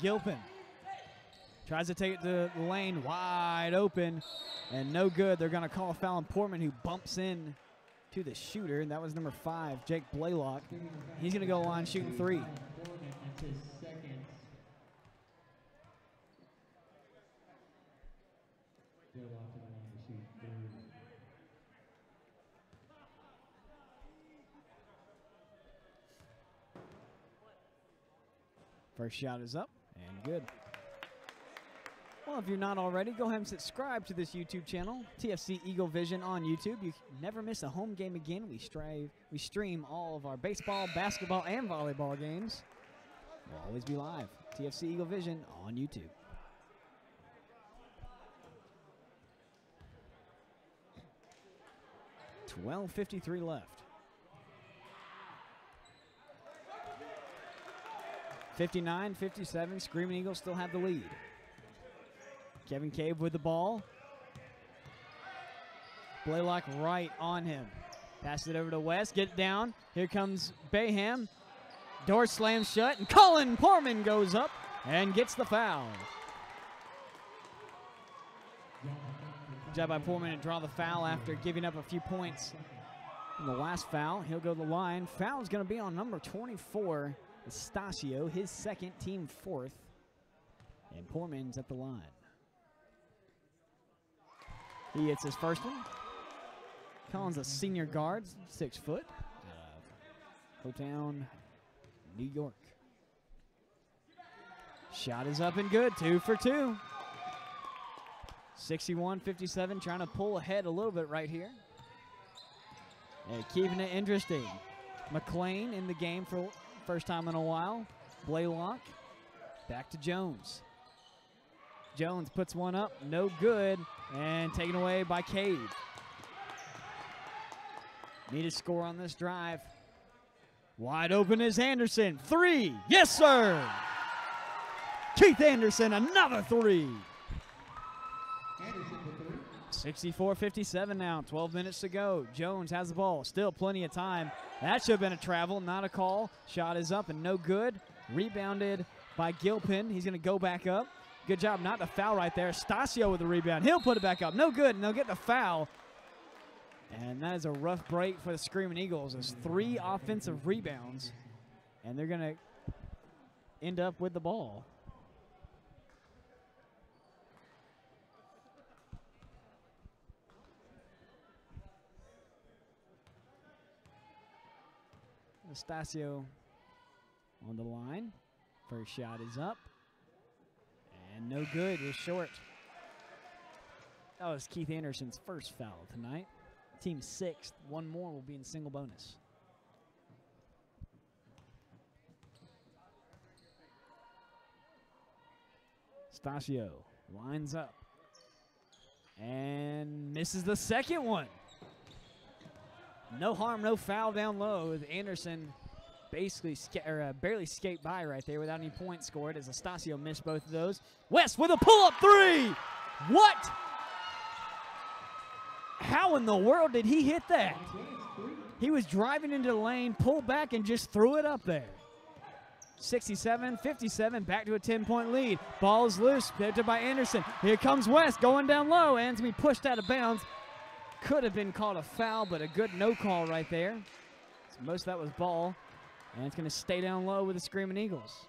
Gilpin tries to take it to the lane, wide open, and no good. They're going to call a foul on Portman, who bumps in to the shooter, and that was number 5, Jake Blaylock. He's going to go line shooting 3. First shot is up and good. Well, if you're not already, go ahead and subscribe to this YouTube channel, TFC Eagle Vision on YouTube. You never miss a home game again. We stream all of our baseball, basketball, and volleyball games. We'll always be live. TFC Eagle Vision on YouTube. $12:53 left. 59-57, Screaming Eagles still have the lead. Kevin Cave with the ball. Blaylock right on him. Pass it over to West, get it down. Here comes Bayham. Door slams shut, and Colin Portman goes up and gets the foul. Good job by Portman to draw the foul after giving up a few points in the last foul. He'll go to the line. Foul is going to be on number 24, Stasio, his second, team 4th. And Portman's at the line. He hits his first one. Colin's a senior guard, 6 foot. Hotown, New York. Shot is up and good, 2 for 2. 61-57, trying to pull ahead a little bit right here. And keeping it interesting. McLean in the game for first time in a while. Blaylock, back to Jones. Jones puts one up, no good, and taken away by Cade. Need a score on this drive. Wide open is Anderson. 3, yes sir! Keith Anderson, another 3. 64-57 now, 12 minutes to go. Jones has the ball, still plenty of time. That should have been a travel, not a call. Shot is up and no good. Rebounded by Gilpin. He's going to go back up. Good job not to foul right there. Stasio with the rebound. He'll put it back up. No good, and they'll get the foul. And that is a rough break for the Screaming Eagles. There's 3 offensive rebounds, and they're going to end up with the ball. Stasio on the line. First shot is up. And no good, is short. That was Keith Anderson's first foul tonight. Team 6th. One more will be in single bonus. Stasio lines up. And misses the second one. No harm, no foul down low. Anderson basically barely escaped by right there without any points scored as Stasio missed both of those. West with a pull-up 3. What? How in the world did he hit that? He was driving into the lane, pulled back, and just threw it up there. 67-57, back to a 10-point lead. Ball is loose, picked up by Anderson. Here comes West going down low, and to be pushed out of bounds. Could have been called a foul, but a good no call right there. So most of that was ball, and it's going to stay down low with the Screaming Eagles.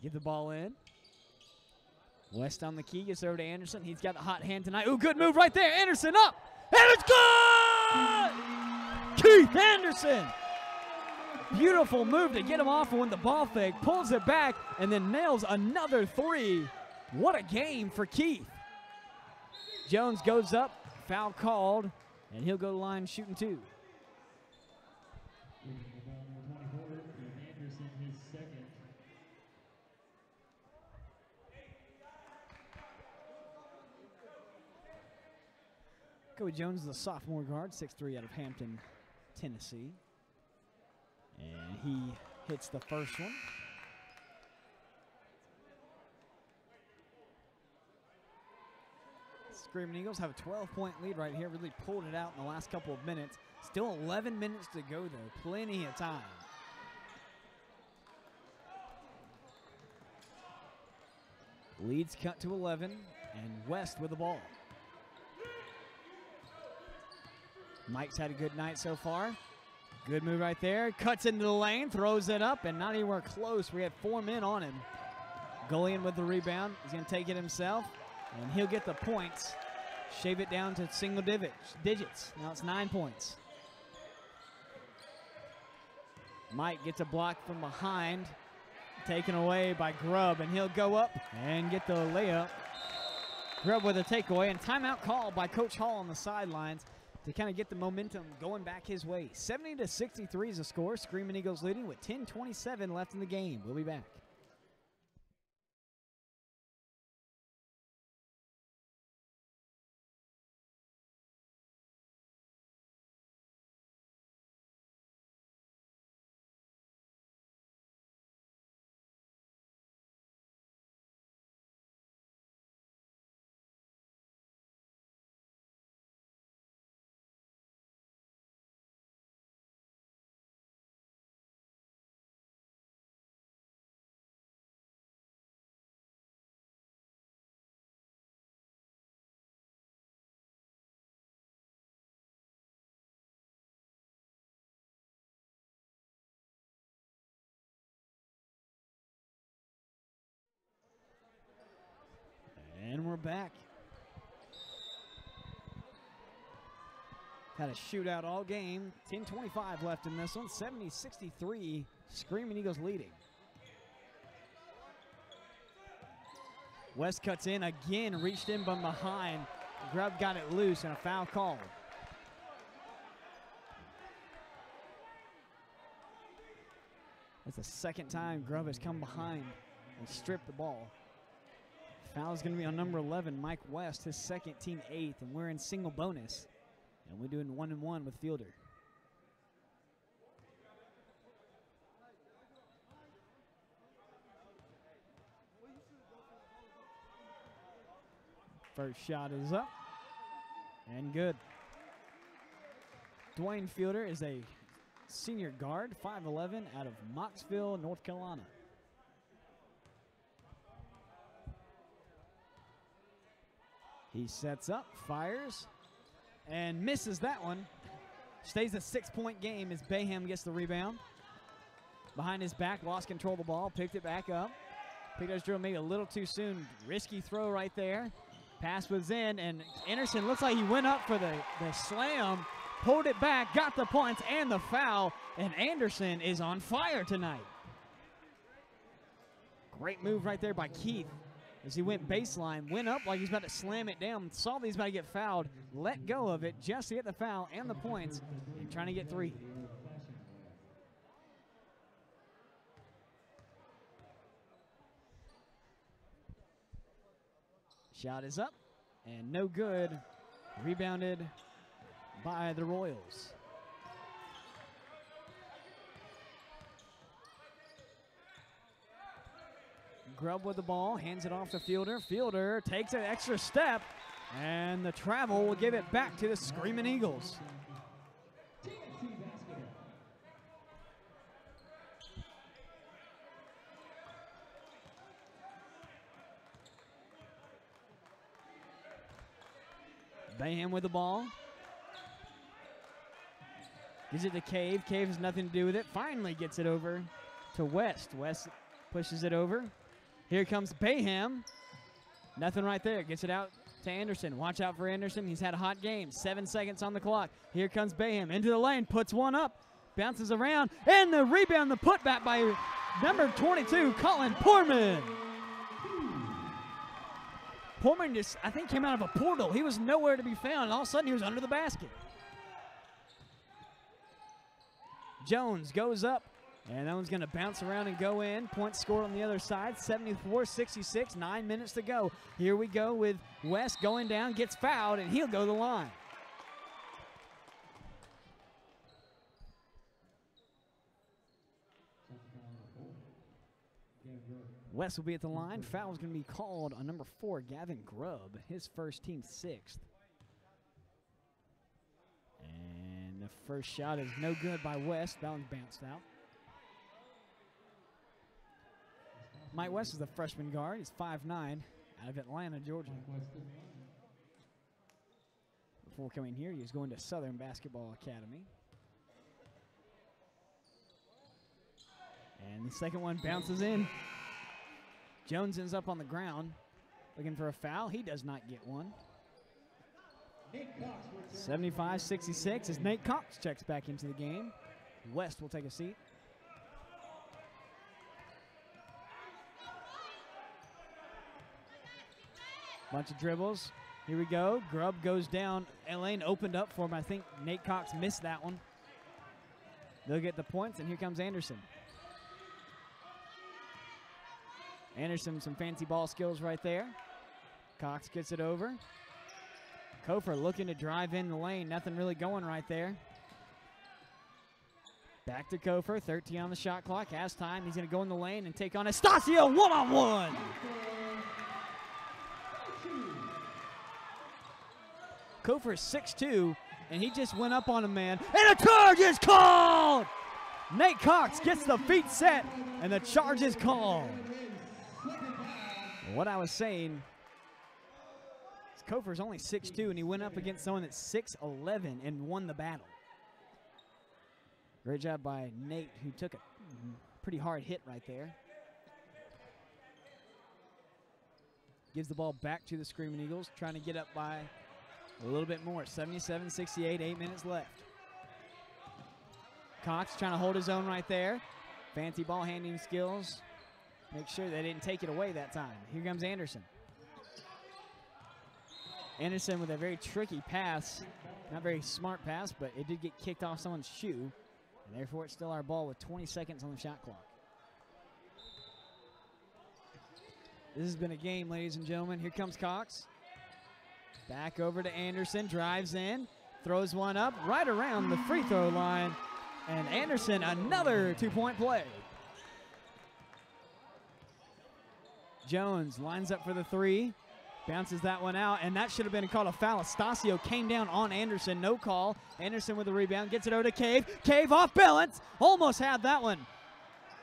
Give the ball in. West on the key, gets over to Anderson. He's got the hot hand tonight. Ooh, good move right there. Anderson up, and it's good! Keith Anderson. Beautiful move to get him off when the ball fake, pulls it back, and then nails another 3. What a game for Keith. Jones goes up, foul called, and he'll go to the line shooting 2. Kobe Jones is a sophomore guard, 6'3", out of Hampton, Tennessee. And he hits the first one. Screaming Eagles have a 12-point lead right here. Really pulled it out in the last couple of minutes. Still 11 minutes to go, though. Plenty of time. Leads cut to 11, and West with the ball. Mike's had a good night so far. Good move right there. Cuts into the lane, throws it up, and not anywhere close. We had 4 men on him. Gullion with the rebound. He's going to take it himself, and he'll get the points. Shave it down to single digits. Now it's 9 points. Mike gets a block from behind, taken away by Grubb, and he'll go up and get the layup. Grubb with a takeaway, and timeout called by Coach Hall on the sidelines to kind of get the momentum going back his way. 70-63 is the score. Screaming Eagles leading with 10:27 left in the game. We'll be back. And we're back. Had a shootout all game. 10:25 left in this one. 70-63. Screaming Eagles leading. West cuts in again, reached in from behind. Grubb got it loose and a foul called. That's the second time Grubb has come behind and stripped the ball. Foul is going to be on number 11, Mike West, his second, team 8th, and we're in single bonus. And we're doing 1-1 with Fielder. First shot is up and good. Dwayne Fielder is a senior guard, 5'11", out of Knoxville, North Carolina. He sets up, fires, and misses that one. Stays a 6-point game as Bayham gets the rebound. Behind his back, lost control of the ball, picked it back up. Picked up his drill maybe a little too soon. Risky throw right there. Pass was in, and Anderson looks like he went up for the slam, pulled it back, got the points and the foul, and Anderson is on fire tonight. Great move right there by Keith as he went baseline, went up like he's about to slam it down, saw that he's about to get fouled, let go of it just to get the foul and the points, and trying to get 3. Shot is up and no good. Rebounded by the Royals. Grubb with the ball, hands it off to Fielder. Fielder takes an extra step, and the travel will give it back to the Screaming Eagles. Bayham with the ball. Gives it to Cave. Cave has nothing to do with it. Finally gets it over to West. West pushes it over. Here comes Bayham. Nothing right there. Gets it out to Anderson. Watch out for Anderson. He's had a hot game. 7 seconds on the clock. Here comes Bayham into the lane. Puts one up. Bounces around. And the rebound, the putback by number 22, Colin Portman. Portman just, I think, came out of a portal. He was nowhere to be found, and all of a sudden he was under the basket. Jones goes up, and that one's going to bounce around and go in. Point scored on the other side, 74-66, 9 minutes to go. Here we go with West going down, gets fouled, and he'll go to the line. West will be at the line. Foul is going to be called on number 4, Gavin Grubb, his first, team 6th. And the first shot is no good by West. That one bounced out. Mike West is the freshman guard. He's 5'9", out of Atlanta, Georgia. Before coming here, he was going to Southern Basketball Academy. And the second one bounces in. Jones ends up on the ground looking for a foul. He does not get one. 75-66 as Nate Cox checks back into the game. West will take a seat. Bunch of dribbles. Here we go. Grubb goes down. Lane opened up for him. I think Nate Cox missed that one. They'll get the points, and here comes Anderson. Anderson, some fancy ball skills right there. Cox gets it over. Kofor looking to drive in the lane. Nothing really going right there. Back to Kofor. 13 on the shot clock. Has time. He's going to go in the lane and take on Estacio one-on-one. Kofor 6'2", and he just went up on a man. And a charge is called! Nate Cox gets the feet set, and the charge is called. What I was saying is Kofor's only 6'2", and he went up against someone that's 6'11" and won the battle. Great job by Nate, who took a pretty hard hit right there. Gives the ball back to the Screaming Eagles, trying to get up by a little bit more. 77-68, 8 minutes left. Cox trying to hold his own right there. Fancy ball handling skills. Make sure they didn't take it away that time. Here comes Anderson. Anderson with a very tricky pass. Not very smart pass, but it did get kicked off someone's shoe. And therefore, it's still our ball with 20 seconds on the shot clock. This has been a game, ladies and gentlemen. Here comes Cox. Back over to Anderson, drives in, throws one up right around the free throw line. And Anderson, another two-point play. Jones lines up for the three, bounces that one out, and that should have been called a foul. Estacio came down on Anderson, no call. Anderson with the rebound, gets it over to Cave. Cave off balance, almost had that one.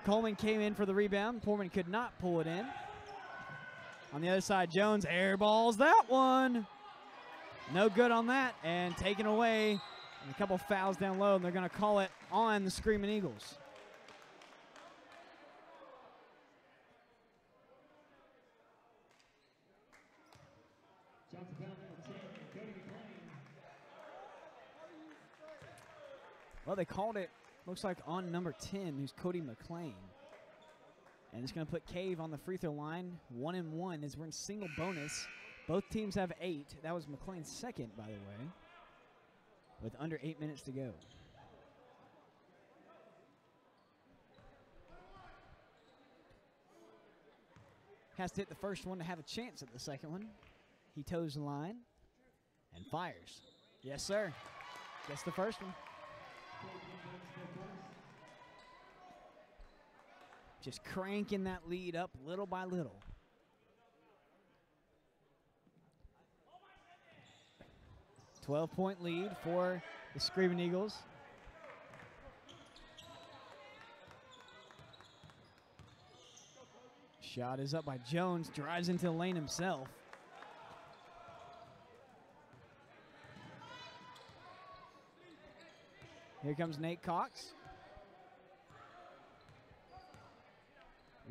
Coleman came in for the rebound. Portman could not pull it in. On the other side, Jones airballs that one. No good on that, and taken away. And a couple fouls down low, and they're going to call it on the Screaming Eagles. Well, they called it, looks like, on number 10, who's Cody McLean. And it's going to put Cave on the free throw line. 1-1 as we're in single bonus. Both teams have 8. That was McLean's second, by the way, with under 8 minutes to go. Has to hit the first one to have a chance at the second one. He toes the line and fires. Yes, sir. Gets the first one. Just cranking that lead up little by little. A 12-point lead for the Screaming Eagles. Shot is up by Jones, drives into the lane himself. Here comes Nate Cox.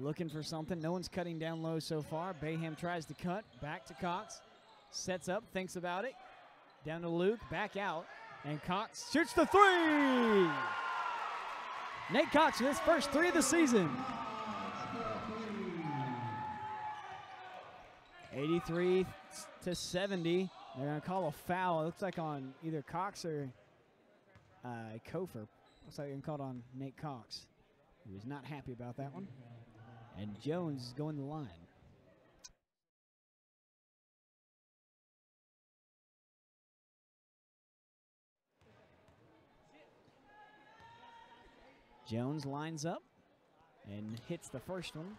Looking for something. No one's cutting down low so far. Bayham tries to cut. Back to Cox. Sets up, thinks about it. Down to Luke, back out. And Cox shoots the three! Nate Cox with his first three of the season. 83 to 70. They're going to call a foul. It looks like on either Cox or Kofer. Looks like they're called on Nate Cox. He was not happy about that one. And Jones is going to the line. Jones lines up and hits the first one.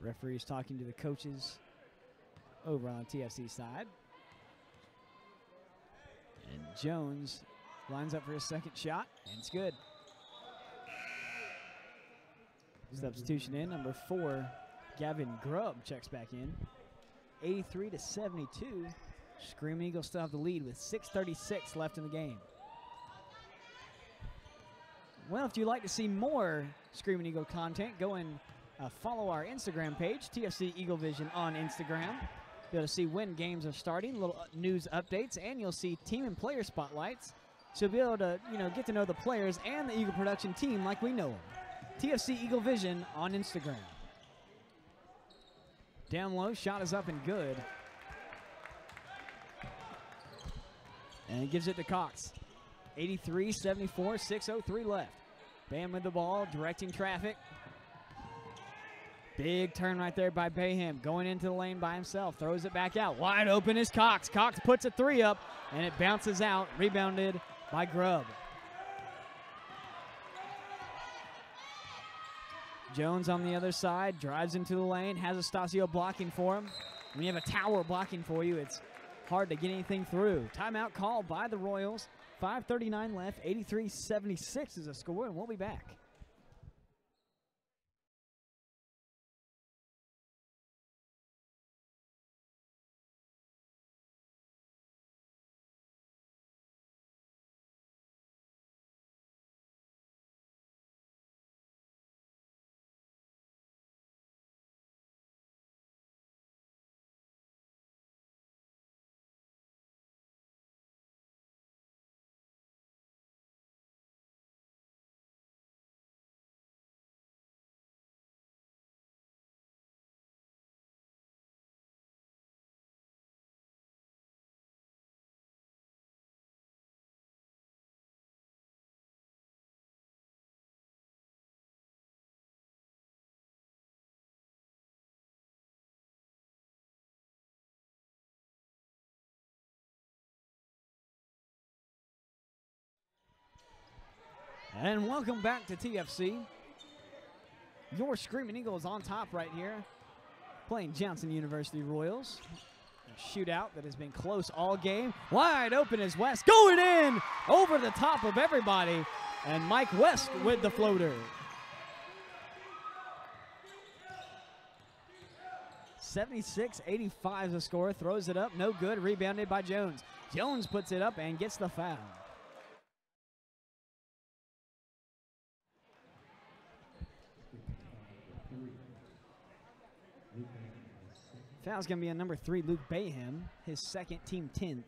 Referee's talking to the coaches over on the TFC side. And Jones lines up for his second shot, and it's good. Substitution in, number 4, Gavin Grubb checks back in. 83 to 72. Screaming Eagles still have the lead with 6:36 left in the game. Well, if you'd like to see more Screaming Eagle content, go and follow our Instagram page, TFC Eagle Vision on Instagram. Be able to see when games are starting, little news updates, and you'll see team and player spotlights. So you'll be able to, get to know the players and the Eagle production team like we know them. TFC Eagle Vision on Instagram. Down low, shot is up and good. And he gives it to Cox. 83-74, 6:03 left. Bam with the ball, directing traffic. Big turn right there by Bayham, going into the lane by himself, throws it back out. Wide open is Cox. Cox puts a 3 up, and it bounces out, rebounded by Grubb. Jones on the other side, drives into the lane, has Estacio blocking for him. When you have a tower blocking for you, it's hard to get anything through. Timeout called by the Royals. 5:39 left, 83-76 is the score, and we'll be back. And welcome back to TFC. Your Screaming Eagles on top right here, playing Johnson University Royals. A shootout that has been close all game. Wide open is West, going in over the top of everybody, and Mike West with the floater. 76-85 the score, throws it up, no good, rebounded by Jones. Jones puts it up and gets the foul. Foul's going to be on number 3, Luke Bayham, his second, team 10th.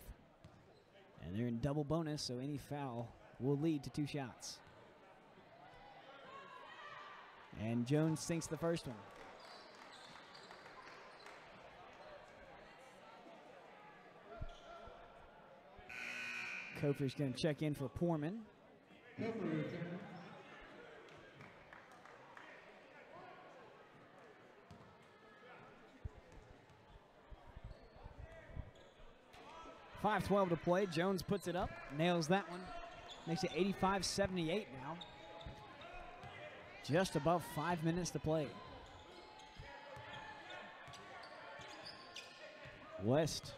And they're in double bonus, so any foul will lead to 2 shots. And Jones sinks the first one. Kofer's going to check in for Poorman. 5:12 to play. Jones puts it up, nails that one. Makes it 85-78 now. Just above 5 minutes to play. West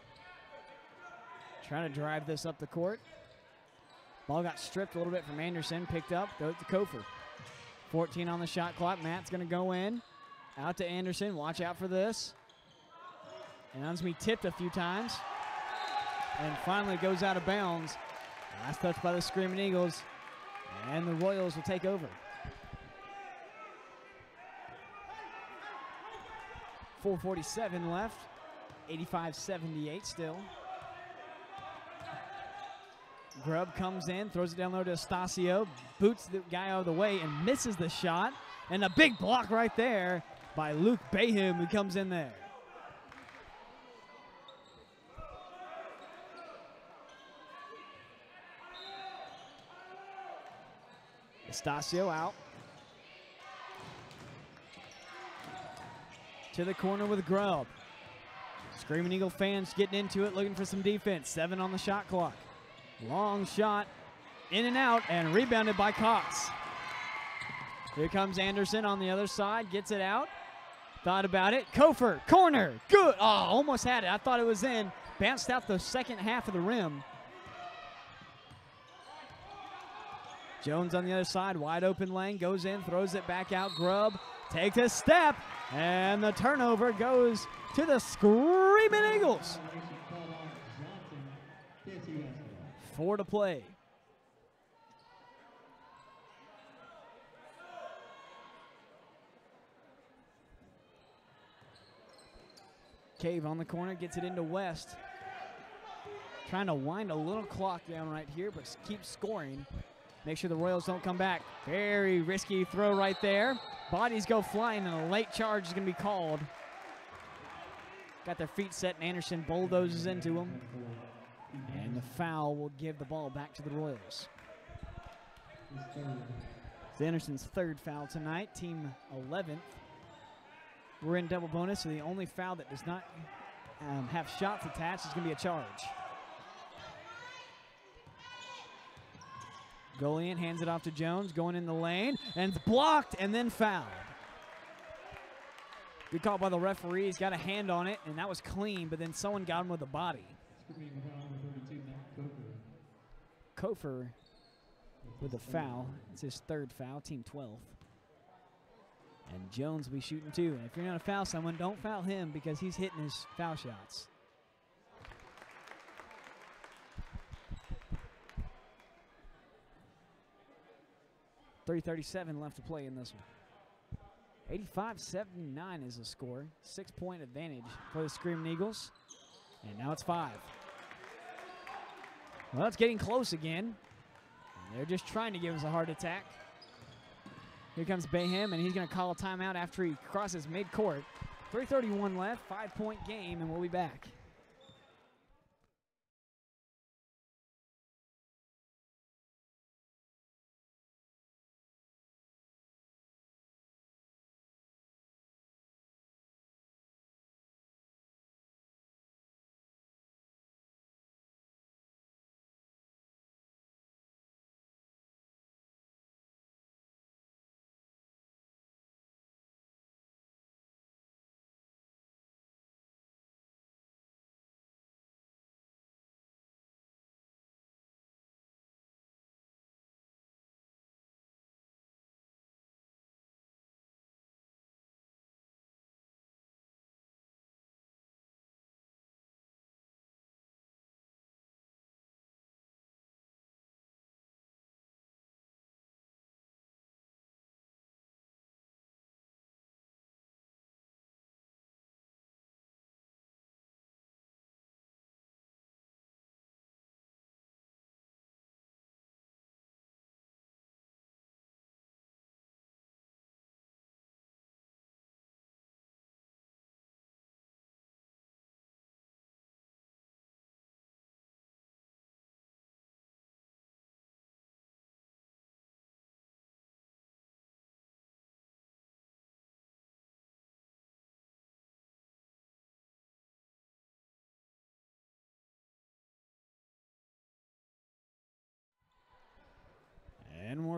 trying to drive this up the court. Ball got stripped a little bit from Anderson, picked up, goes to Kofer. 14 on the shot clock. Matt's going to go in. Out to Anderson. Watch out for this. And that's going to be tipped a few times. And finally goes out of bounds. Last touch by the Screaming Eagles. And the Royals will take over. 4:47 left. 85-78 still. Grubb comes in, throws it down low to Estacio, boots the guy out of the way and misses the shot. And a big block right there by Luke Bayham, who comes in there. Estacio out. To the corner with Grubb. Screaming Eagle fans getting into it, looking for some defense. 7 on the shot clock. Long shot, in and out, and rebounded by Cox. Here comes Anderson on the other side, gets it out. Thought about it. Kofer, corner, good. Oh, almost had it. I thought it was in. Bounced out the second half of the rim. Jones on the other side, wide open lane, goes in, throws it back out. Grubb takes a step, and the turnover goes to the Screaming Eagles. 4 to play. Cave on the corner, gets it into West. Trying to wind a little clock down right here, but keep scoring. Make sure the Royals don't come back. Very risky throw right there. Bodies go flying, and a late charge is going to be called. Got their feet set, and Anderson bulldozes into him. And the foul will give the ball back to the Royals. It's Anderson's 3rd foul tonight, team 11th. We're in double bonus, so the only foul that does not have shots attached is going to be a charge. Golian hands it off to Jones, going in the lane, and it's blocked and then fouled. Good call by the referee. He's got a hand on it, and that was clean, but then someone got him with the body. Kofer with a foul. It's his 3rd foul, team 12th. And Jones will be shooting 2. And if you're going to foul someone, don't foul him because he's hitting his foul shots. .337 left to play in this one. 85-79 is the score. 6-point advantage for the Screaming Eagles. And now it's 5. Well, it's getting close again. And they're just trying to give us a heart attack. Here comes Bayham, and he's going to call a timeout after he crosses midcourt. 3:31 left, 5-point game, and we'll be back.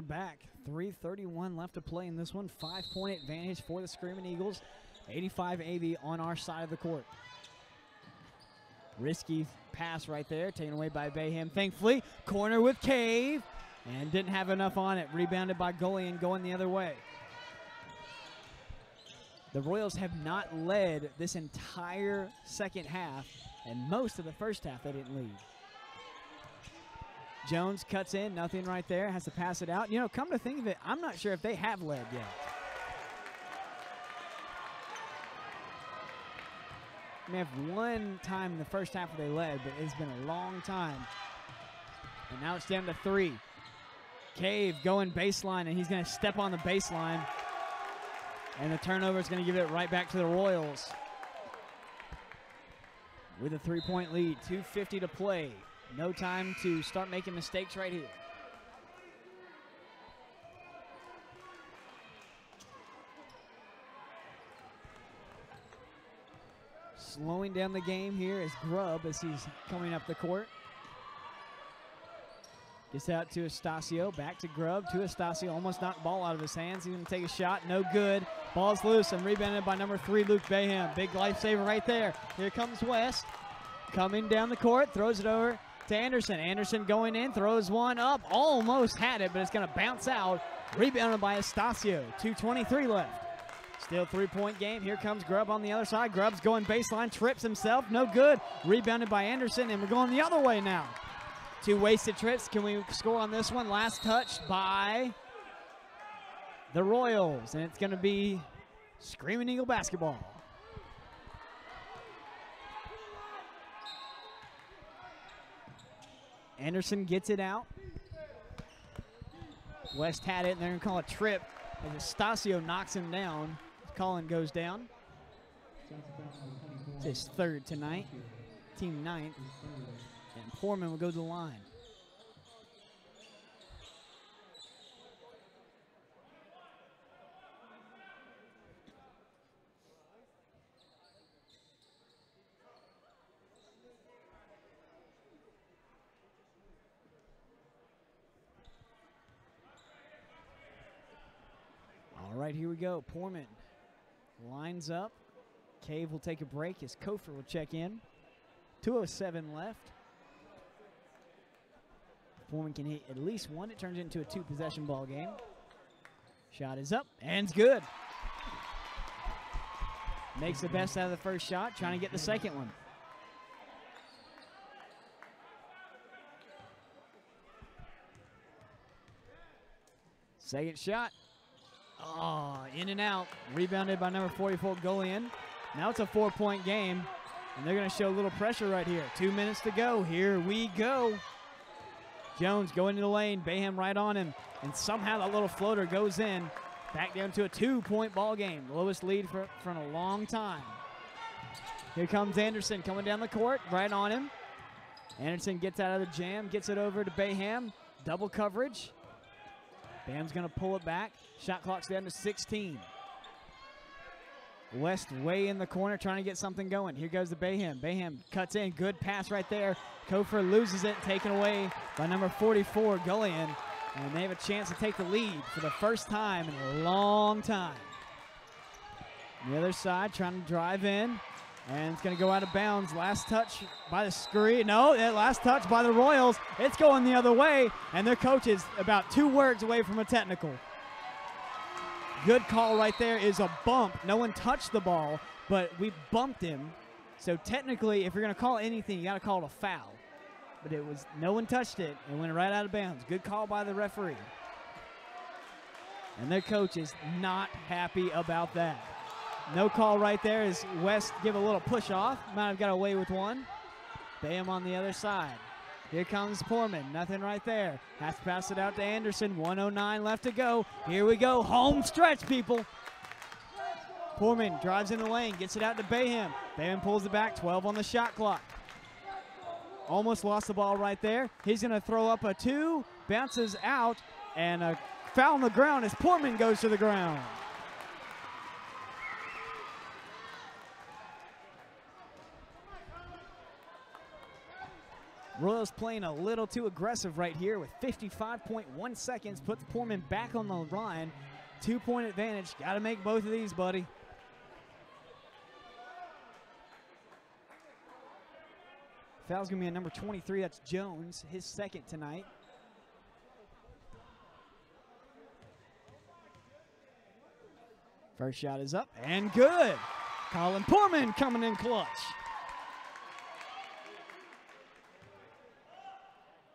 back. 3:31 left to play in this one. 5-point advantage for the Screaming Eagles. 85-80 on our side of the court. Risky pass right there, taken away by Bayham. Thankfully, corner with Cave, and didn't have enough on it. Rebounded by Golian, going the other way. The Royals have not led this entire second half, and most of the first half they didn't lead. Jones cuts in, nothing right there, has to pass it out. You know, come to think of it, I'm not sure if they have led yet. May have one time in the first half where they led, but it's been a long time. And now it's down to 3. Cave going baseline, and he's going to step on the baseline. And the turnover is going to give it right back to the Royals. With a 3-point lead, 2:50 to play. No time to start making mistakes right here. Slowing down the game here is Grubb as he's coming up the court. Gets out to Estacio, back to Grubb, to Estacio, almost knocked the ball out of his hands. He's going to take a shot, no good. Ball's loose and rebounded by number 3, Luke Bayham. Big lifesaver right there. Here comes West, coming down the court, throws it over to Anderson. Anderson going in, throws one up, almost had it, but it's going to bounce out. Rebounded by Estacio, 2:23 left. Still 3-point game. Here comes Grubb on the other side. Grubb's going baseline, trips himself, no good. Rebounded by Anderson, and we're going the other way now. 2 wasted trips. Can we score on this one? Last touch by the Royals, and it's going to be Screaming Eagle basketball. Anderson gets it out. West had it, and they're going to call a trip as Estacio knocks him down. Collin goes down. It's his 3rd tonight, team 9th. And Poorman will go to the line. All right, here we go. Poorman lines up. Cave will take a break as Kofer will check in. 2:07 left. Foreman can hit at least one. It turns into a 2-possession ball game. Shot is up, and it's good. Makes the best out of the first shot, trying to get the second one. Second shot. Oh, in and out. Rebounded by number 44, Golian. Now it's a 4-point game, and they're going to show a little pressure right here. 2 minutes to go. Here we go. Jones going to the lane. Bayham right on him, and somehow that little floater goes in. Back down to a 2-point ball game. Lowest lead for a long time. Here comes Anderson coming down the court, right on him. Anderson gets out of the jam, gets it over to Bayham. Double coverage. Bayham's going to pull it back. Shot clock's down to 16. West way in the corner trying to get something going. Here goes the Bayham. Bayham cuts in. Good pass right there. Kofer loses it, taken away by number 44, Gullion. And they have a chance to take the lead for the first time in a long time. On the other side, trying to drive in. And it's going to go out of bounds. Last touch by the screen. No, that last touch by the Royals. It's going the other way. And their coach is about 2 words away from a technical. Good call right there is a bump. No one touched the ball, but we bumped him. So technically, if you're going to call anything, you got to call it a foul. But it was, no one touched it and went right out of bounds. Good call by the referee. And their coach is not happy about that. No call right there as West give a little push off. Might have got away with one. Bayham on the other side. Here comes Poorman. Nothing right there. Has to pass it out to Anderson. 1:09 left to go. Here we go. Home stretch, people. Poorman drives in the lane. Gets it out to Bayham. Bayham pulls it back. 12 on the shot clock. Almost lost the ball right there. He's going to throw up a 2. Bounces out. And a foul on the ground as Poorman goes to the ground. Royals playing a little too aggressive right here with 55.1 seconds. Puts Pullman back on the line. 2-point advantage. Got to make both of these, buddy. Foul's going to be on number 23. That's Jones, his second tonight. First shot is up and good. Colin Pullman coming in clutch.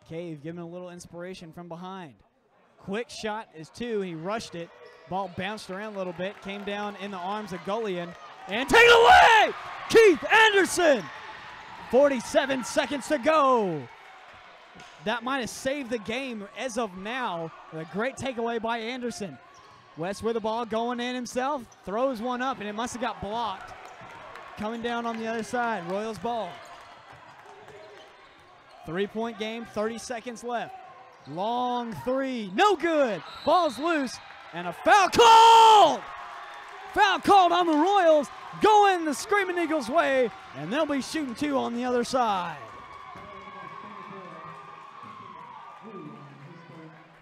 Cave giving a little inspiration from behind. Quick shot is two. He rushed it. Ball bounced around a little bit. Came down in the arms of Gullion. And take it away! Keith Anderson! 47 seconds to go. That might have saved the game as of now. A great takeaway by Anderson. West with the ball going in himself. Throws one up, and it must have got blocked. Coming down on the other side. Royals ball. 3-point game, 30 seconds left. Long three, no good. Ball's loose, and a foul called! Foul called on the Royals, going the Screaming Eagles' way, and they'll be shooting two on the other side.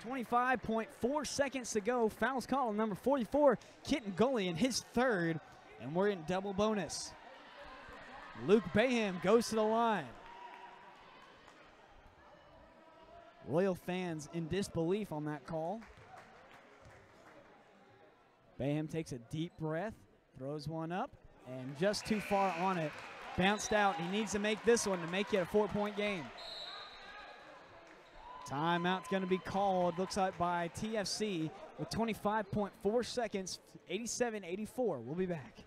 25.4 seconds to go. Foul's called on number 44, Kitten Gullion, his third, and we're in double bonus. Luke Bayham goes to the line. Royal fans in disbelief on that call. Bayham takes a deep breath, throws one up, and just too far on it. Bounced out. He needs to make this one to make it a 4-point game. Timeout's going to be called, looks like by TFC with 25.4 seconds, 87-84. We'll be back.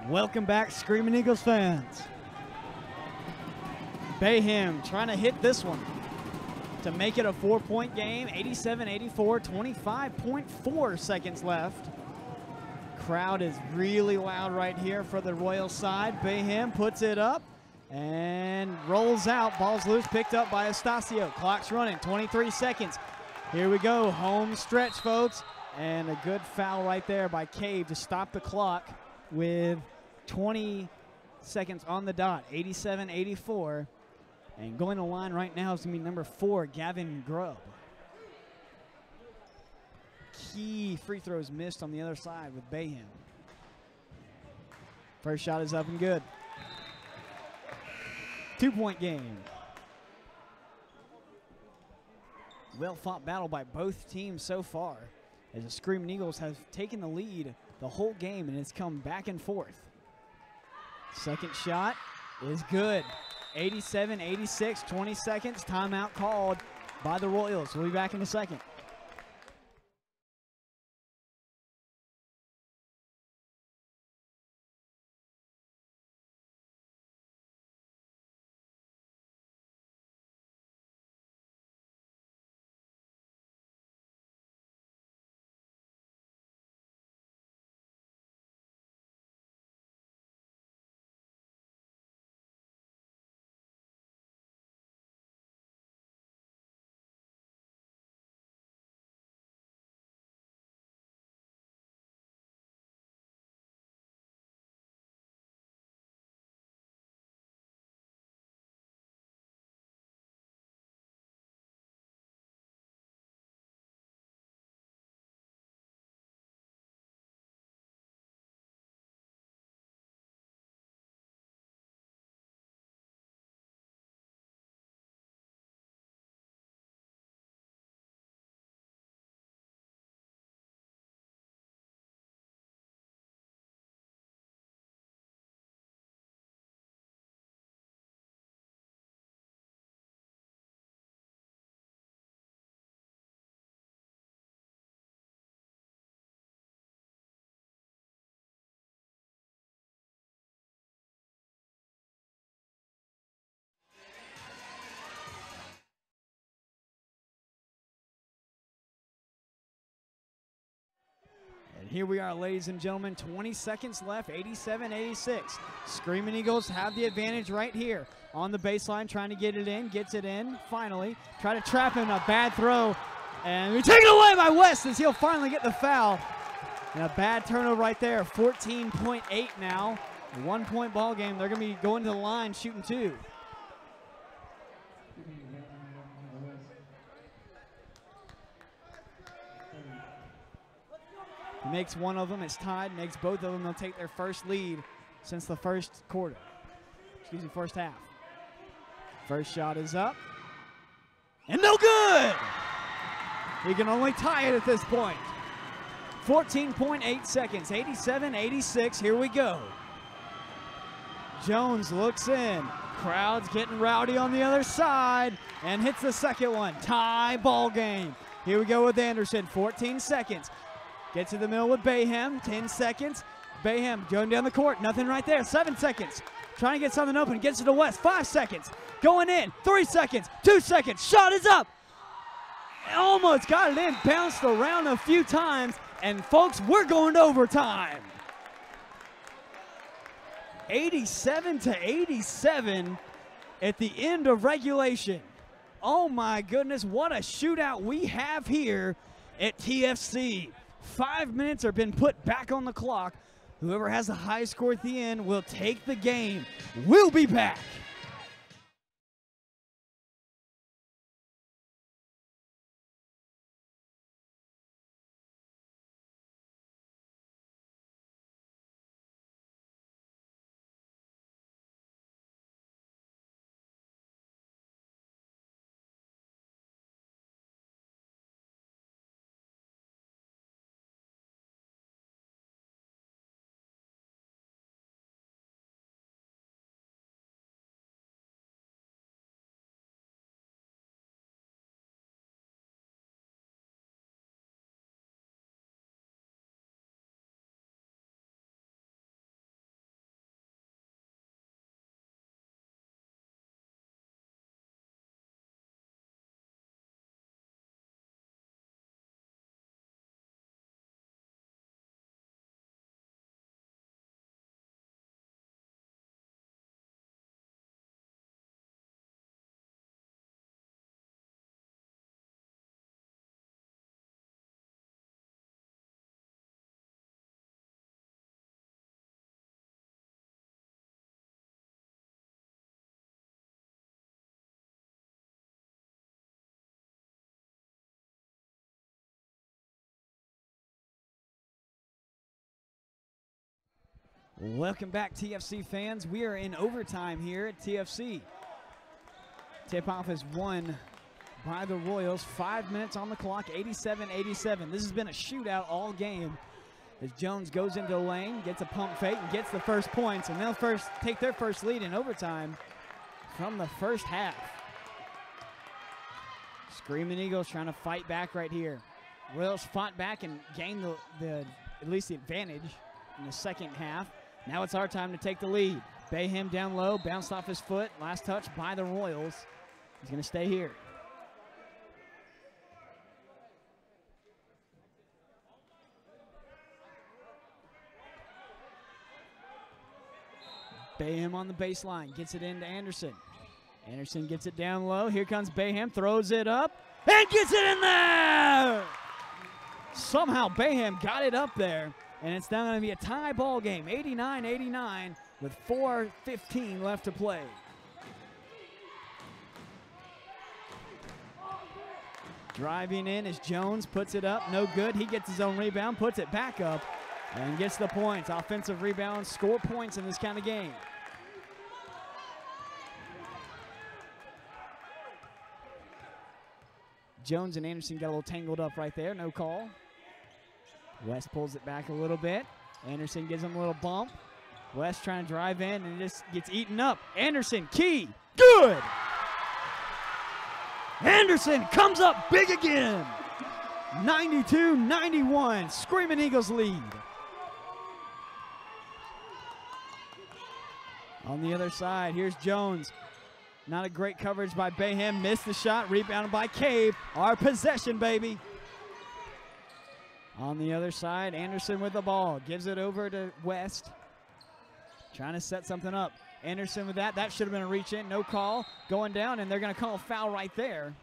Welcome back, Screaming Eagles fans. Bayham trying to hit this one to make it a 4-point game. 87-84, 25.4 seconds left. Crowd is really loud right here for the Royal side. Bayham puts it up and rolls out. Ball's loose, picked up by Estacio. Clock's running, 23 seconds. Here we go, home stretch, folks. And a good foul right there by Cave to stop the clock with 20 seconds on the dot, 87-84. And going to the line right now is going to be number 4, Gavin Grubb. Key free throws missed on the other side with Bayham. First shot is up and good. 2-point game. Well-fought battle by both teams so far, as the Screaming Eagles have taken the lead the whole game, and it's come back and forth. Second shot is good. 87-86, 20 seconds. Timeout called by the Royals. We'll be back in a second. here we are, ladies and gentlemen, 20 seconds left, 87-86. Screaming Eagles have the advantage right here on the baseline, trying to get it in, gets it in, finally. Try to trap him, a bad throw, and we take it away by West as he'll finally get the foul. And a bad turnover right there, 14.8 now. 1 point ball game. They're going to be going to the line shooting 2. Makes one of them, it's tied. Makes both of them, they'll take their first lead since the first quarter. Excuse me, first half. First shot is up. And no good! He can only tie it at this point. 14.8 seconds, 87-86, here we go. Jones looks in. Crowd's getting rowdy on the other side and hits the second one. Tie ball game. Here we go with Anderson, 14 seconds. Gets to the middle with Bayham, 10 seconds. Bayham going down the court, nothing right there, 7 seconds. Trying to get something open, gets it to West, 5 seconds. Going in, 3 seconds, 2 seconds, shot is up. Almost got it in, bounced around a few times, and folks, we're going to overtime. 87-87 at the end of regulation. Oh my goodness, what a shootout we have here at TFC. 5 minutes have been put back on the clock. Whoever has the high score at the end will take the game. We'll be back. Welcome back, TFC fans. We are in overtime here at TFC. Tip-off is won by the Royals. 5 minutes on the clock, 87-87. This has been a shootout all game as Jones goes into the lane, gets a pump fake, and gets the first points, and they'll take their first lead in overtime from the first half. Screaming Eagles trying to fight back right here. Royals fought back and gained at least the advantage in the second half. Now it's our time to take the lead. Bayham down low, bounced off his foot. Last touch by the Royals. He's going to stay here. Bayham on the baseline, gets it into Anderson. Anderson gets it down low. Here comes Bayham, throws it up, and gets it in there! Somehow Bayham got it up there. And it's now going to be a tie ball game, 89-89, with 4:15 left to play. Driving in is Jones, puts it up, no good. He gets his own rebound, puts it back up, and gets the points. Offensive rebounds, score points in this kind of game. Jones and Anderson got a little tangled up right there, no call. West pulls it back a little bit. Anderson gives him a little bump. West trying to drive in and just gets eaten up. Anderson, key, good! Anderson comes up big again. 92-91, Screaming Eagles lead. On the other side, here's Jones. Not a great coverage by Bayham. Missed the shot, rebounded by Cave. Our possession, baby. On the other side, Anderson with the ball. Gives it over to West. Trying to set something up. Anderson with that. That should have been a reach in. No call. Going down, and they're going to call a foul right there.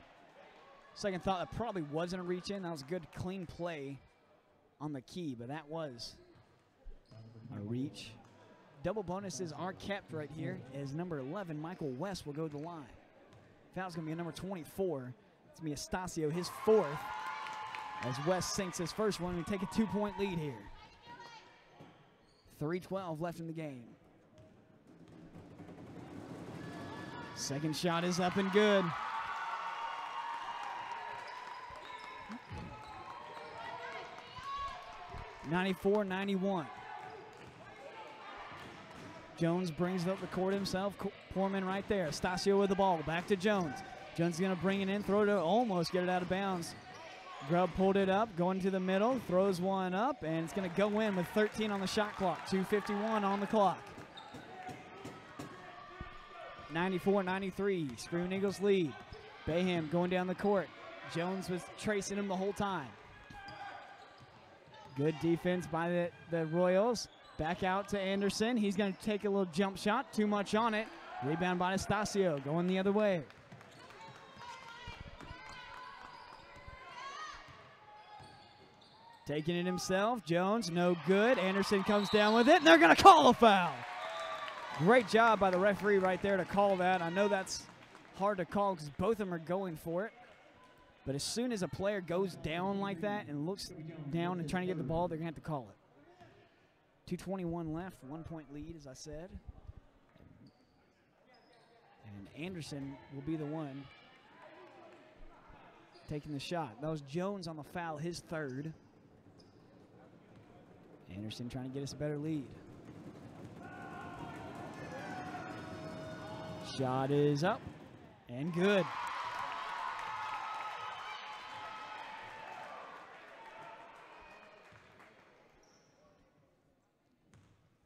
Second thought, that probably wasn't a reach in. That was a good, clean play on the key, but that was a reach. Double bonuses are kept right here as number 11, Michael West, will go to the line. Foul's going to be number 24. It's going to be Estacio, his fourth, as West sinks his first one. We take a 2-point lead here. 3:12 left in the game. Second shot is up and good. (94-91). Jones brings it up the court himself. Poorman right there. Estacio with the ball. Back to Jones. Jones is going to bring it in, throw it, almost get it out of bounds. Grubb pulled it up, going to the middle, throws one up, and it's going to go in with 13 on the shot clock. 2:51 on the clock. 94-93. Screaming Eagles lead. Bayham going down the court. Jones was tracing him the whole time. Good defense by the Royals. Back out to Anderson. He's going to take a little jump shot. Too much on it. Rebound by Estacio. Going the other way. Taking it himself. Jones, no good. Anderson comes down with it, and they're going to call a foul. Great job by the referee right there to call that. I know that's hard to call because both of them are going for it. But as soon as a player goes down like that and looks down and trying to get the ball, they're going to have to call it. 2:21 left, 1-point lead, as I said. And Anderson will be the one taking the shot. That was Jones on the foul, his third. Anderson trying to get us a better lead. Shot is up and good.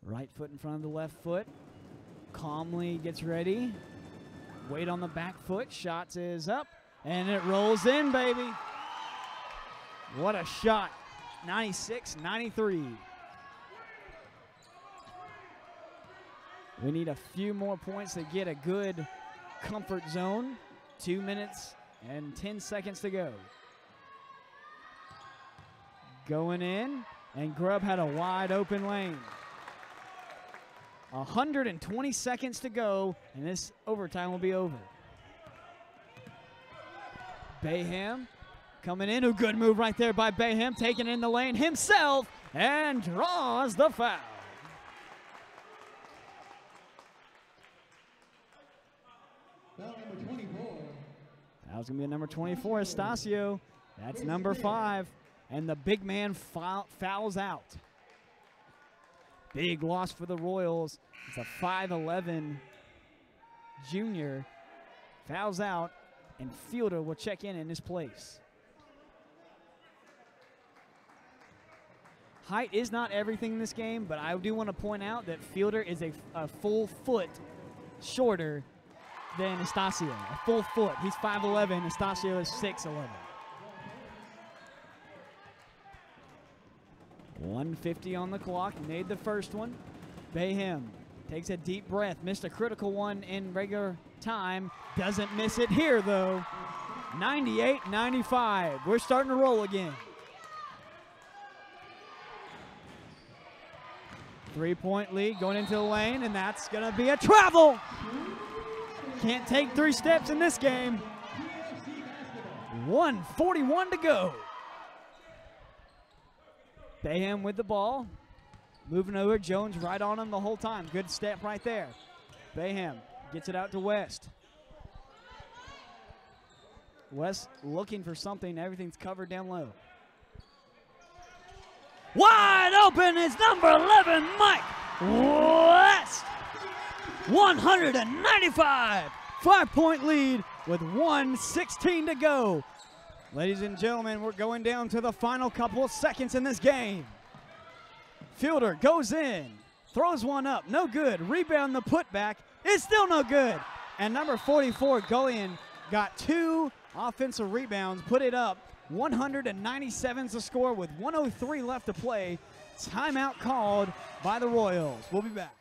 Right foot in front of the left foot. Calmly gets ready. Weight on the back foot. Shots is up. And it rolls in, baby. What a shot. 96-93. We need a few more points to get a good comfort zone. 2 minutes and 10 seconds to go. Going in, and Grubb had a wide open lane. 120 seconds to go, and this overtime will be over. Bayham coming in. A good move right there by Bayham, taking in the lane himself, and draws the foul. Foul number 24. That was going to be a number 24, Estacio. That's number 5, and the big man fouls out. Big loss for the Royals. It's a 5'11" junior. Fouls out, and Fielder will check in his place. Height is not everything in this game, but I do want to point out that Fielder is a full foot shorter than Estacio. A full foot. He's 5'11". Estacio is 6'11". 1:50 on the clock. Made the first one. Bayham takes a deep breath. Missed a critical one in regular time. Doesn't miss it here, though. 98-95. We're starting to roll again. 3-point lead going into the lane, and that's going to be a travel. Can't take 3 steps in this game. 1:41 to go. Bayham with the ball. Moving over. Jones right on him the whole time. Good step right there. Bayham gets it out to West. West looking for something. Everything's covered down low. Wide open is number 11, Mike West. 195. 5-point lead with 1:16 to go. Ladies and gentlemen, we're going down to the final couple of seconds in this game. Fielder goes in, throws one up, no good. Rebound, the putback is still no good. And number 44, Gullion, got 2 offensive rebounds, put it up, 197's the score with 1:03 left to play. Timeout called by the Royals. We'll be back.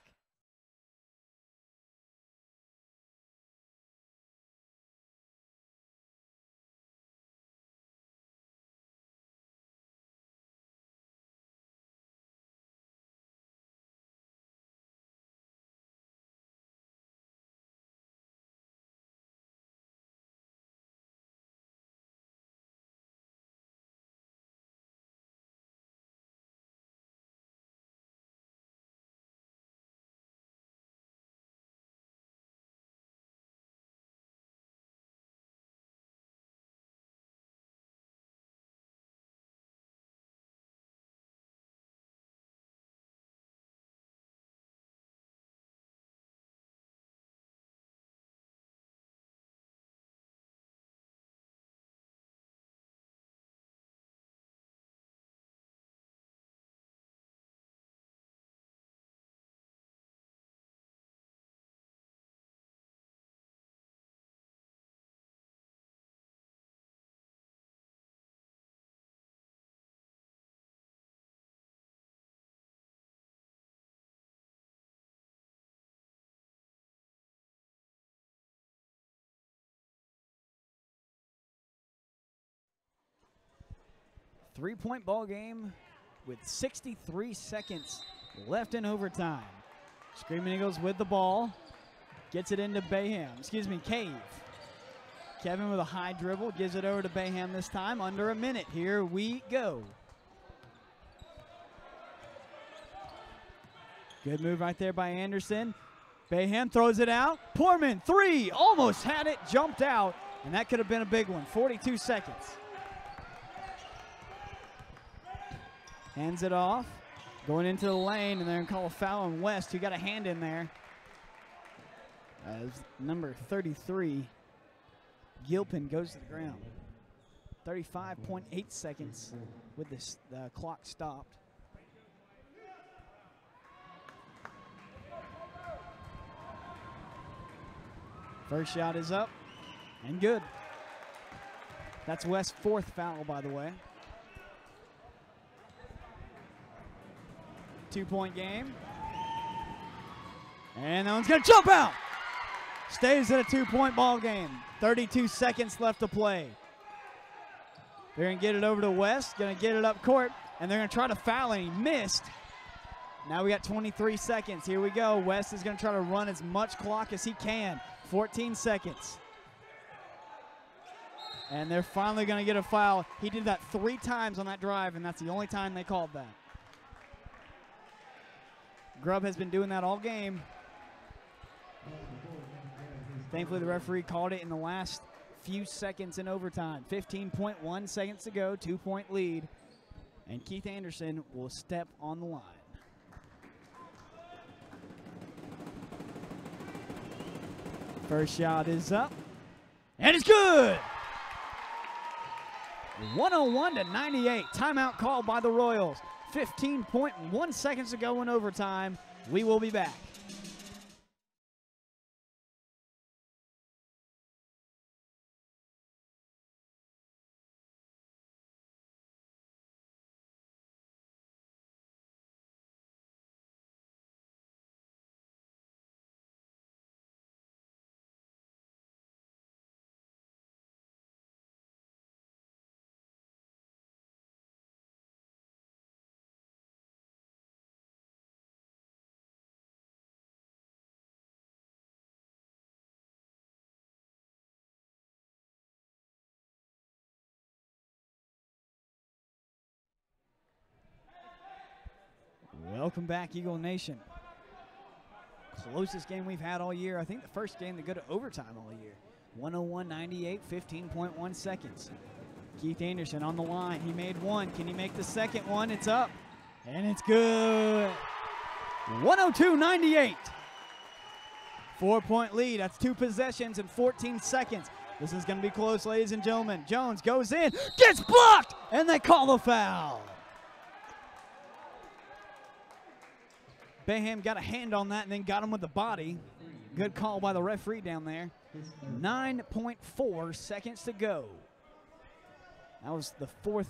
Three-point ball game with 63 seconds left in overtime. Screaming Eagles with the ball. Gets it into Cave. Kevin with a high dribble. Gives it over to Bayham this time. Under a minute. Here we go. Good move right there by Anderson. Bayham throws it out. Poorman, three. Almost had it. Jumped out. And that could have been a big one. 42 seconds. Hands it off, going into the lane, and they're going to call a foul on West, who got a hand in there. As number 33, Gilpin, goes to the ground. 35.8 seconds with the clock stopped. First shot is up and good. That's West's fourth foul, by the way. 2-point game. And that one's going to jump out. Stays at a 2-point ball game. 32 seconds left to play. They're going to get it over to West. Going to get it up court. And they're going to try to foul, and he missed. Now we got 23 seconds. Here we go. West is going to try to run as much clock as he can. 14 seconds. And they're finally going to get a foul. He did that 3 times on that drive, and that's the only time they called that. Grubb has been doing that all game. Thankfully, the referee called it in the last few seconds in overtime. 15.1 seconds to go, 2-point lead. And Keith Anderson will step on the line. First shot is up, and it's good! 101-98, timeout called by the Royals. 15.1 seconds to go in overtime. We will be back. Welcome back, Eagle Nation. Closest game we've had all year. I think the first game to go to overtime all year. 101-98, 15.1 seconds. Keith Anderson on the line. He made one. Can he make the second one? It's up, and it's good. 102-98. 4-point lead. That's 2 possessions in 14 seconds. This is going to be close, ladies and gentlemen. Jones goes in, gets blocked, and they call the foul. Bayham got a hand on that and then got him with the body. Good call by the referee down there. 9.4 seconds to go. That was the third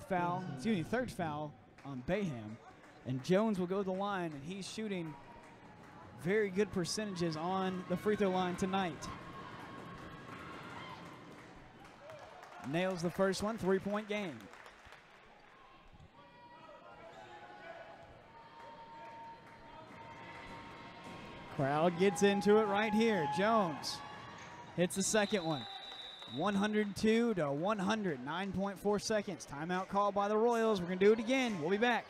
foul on Bayham. And Jones will go to the line, and he's shooting very good percentages on the free throw line tonight. Nails the first one, 3-point game. Crowd gets into it right here. Jones hits the second one. 102 to 100, 9.4 seconds. Timeout called by the Royals. We're going to do it again. We'll be back.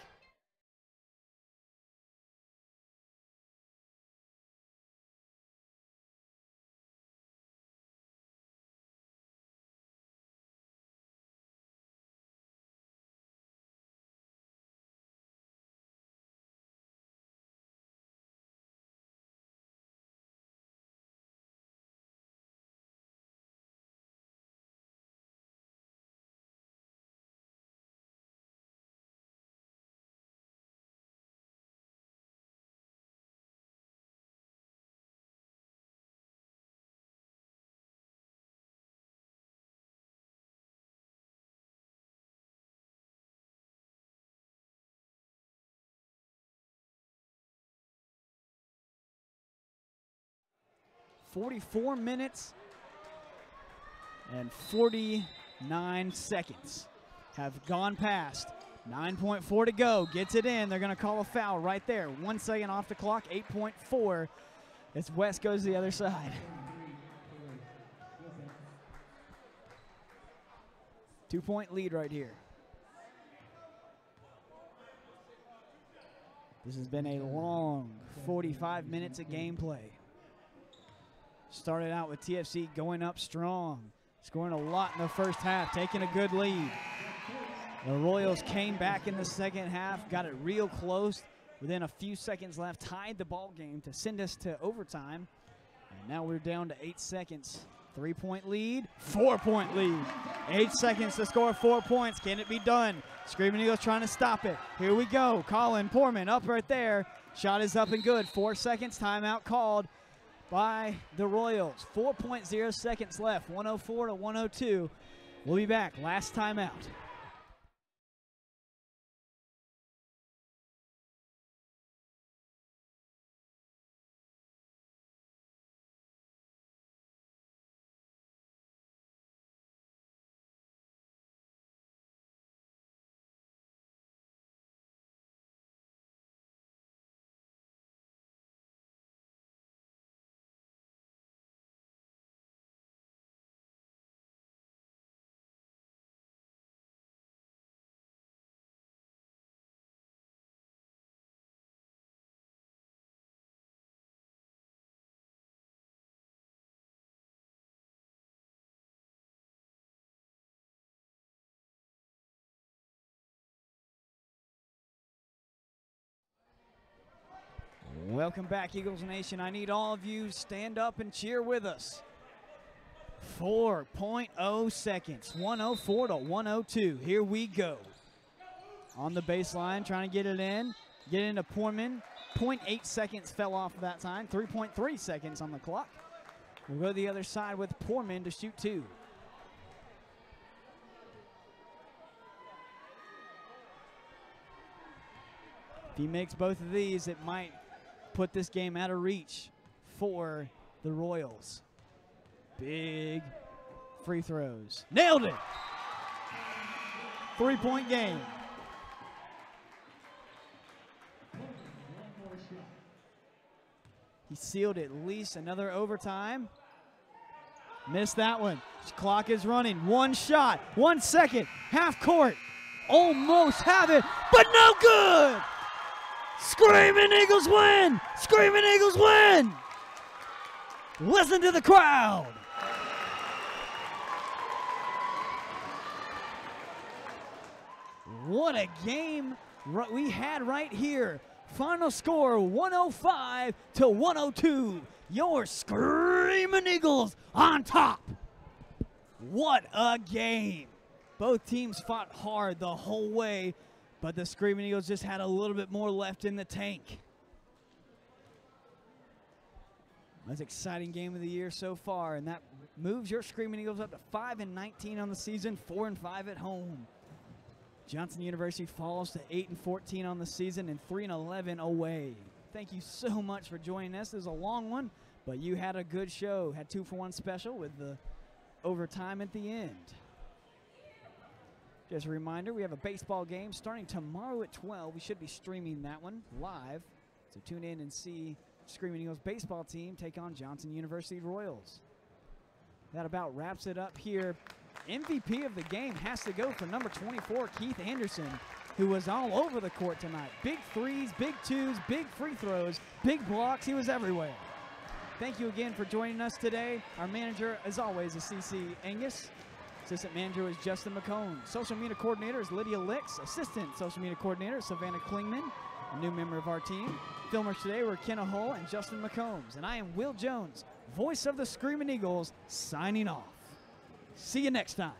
.4 and 49 seconds have gone past. 9.4 to go. Gets it in. They're going to call a foul right there. 1 second off the clock. 8.4 as West goes to the other side. 2-point lead right here. This has been a long 45 minutes of gameplay. Started out with TFC going up strong, scoring a lot in the first half, taking a good lead. The Royals came back in the second half, got it real close. Within a few seconds left, tied the ball game to send us to overtime. And now we're down to 8 seconds. 3-point lead, 4-point lead. 8 seconds to score 4 points. Can it be done? Screaming Eagles trying to stop it. Here we go. Colin Poorman up right there. Shot is up and good. 4 seconds, timeout called by the Royals. 4.0 seconds left, 104 to 102. We'll be back. Last timeout. Welcome back, Eagles Nation. I need all of you stand up and cheer with us. 4.0 seconds, 104 to 102. Here we go. On the baseline, trying to get it in. Get into Poorman. 0.8 seconds fell off that time. 3.3 seconds on the clock. We'll go to the other side with Poorman to shoot 2. If he makes both of these, it might put this game out of reach for the Royals. Big free throws. Nailed it! 3-point game. He sealed at least another overtime. Missed that one. Clock is running. 1 shot, 1 second, half court. Almost have it, but no good! Screaming Eagles win! Screaming Eagles win! Listen to the crowd. What a game we had right here. Final score 105 to 102. Your Screaming Eagles on top. What a game. Both teams fought hard the whole way, but the Screaming Eagles just had a little bit more left in the tank. That's an exciting game of the year so far, and that moves your Screaming Eagles up to 5-19 on the season, 4-5 at home. Johnson University falls to 8-14 on the season and 3-11 away. Thank you so much for joining us. This is a long one, but you had a good show. Had 2-for-1 special with the overtime at the end. Just a reminder, we have a baseball game starting tomorrow at 12. We should be streaming that one live. So tune in and see Screaming Eagles baseball team take on Johnson University Royals. That about wraps it up here. MVP of the game has to go for number 24, Keith Anderson, who was all over the court tonight. Big threes, big twos, big free throws, big blocks. He was everywhere. Thank you again for joining us today. Our manager, as always, is CC Angus. Assistant manager is Justin McCone. Social media coordinator is Lydia Licks. Assistant social media coordinator is Savannah Klingman, a new member of our team. Filmers today were Kenna Hull and Justin McCombs. And I am Will Jones, voice of the Screaming Eagles, signing off. See you next time.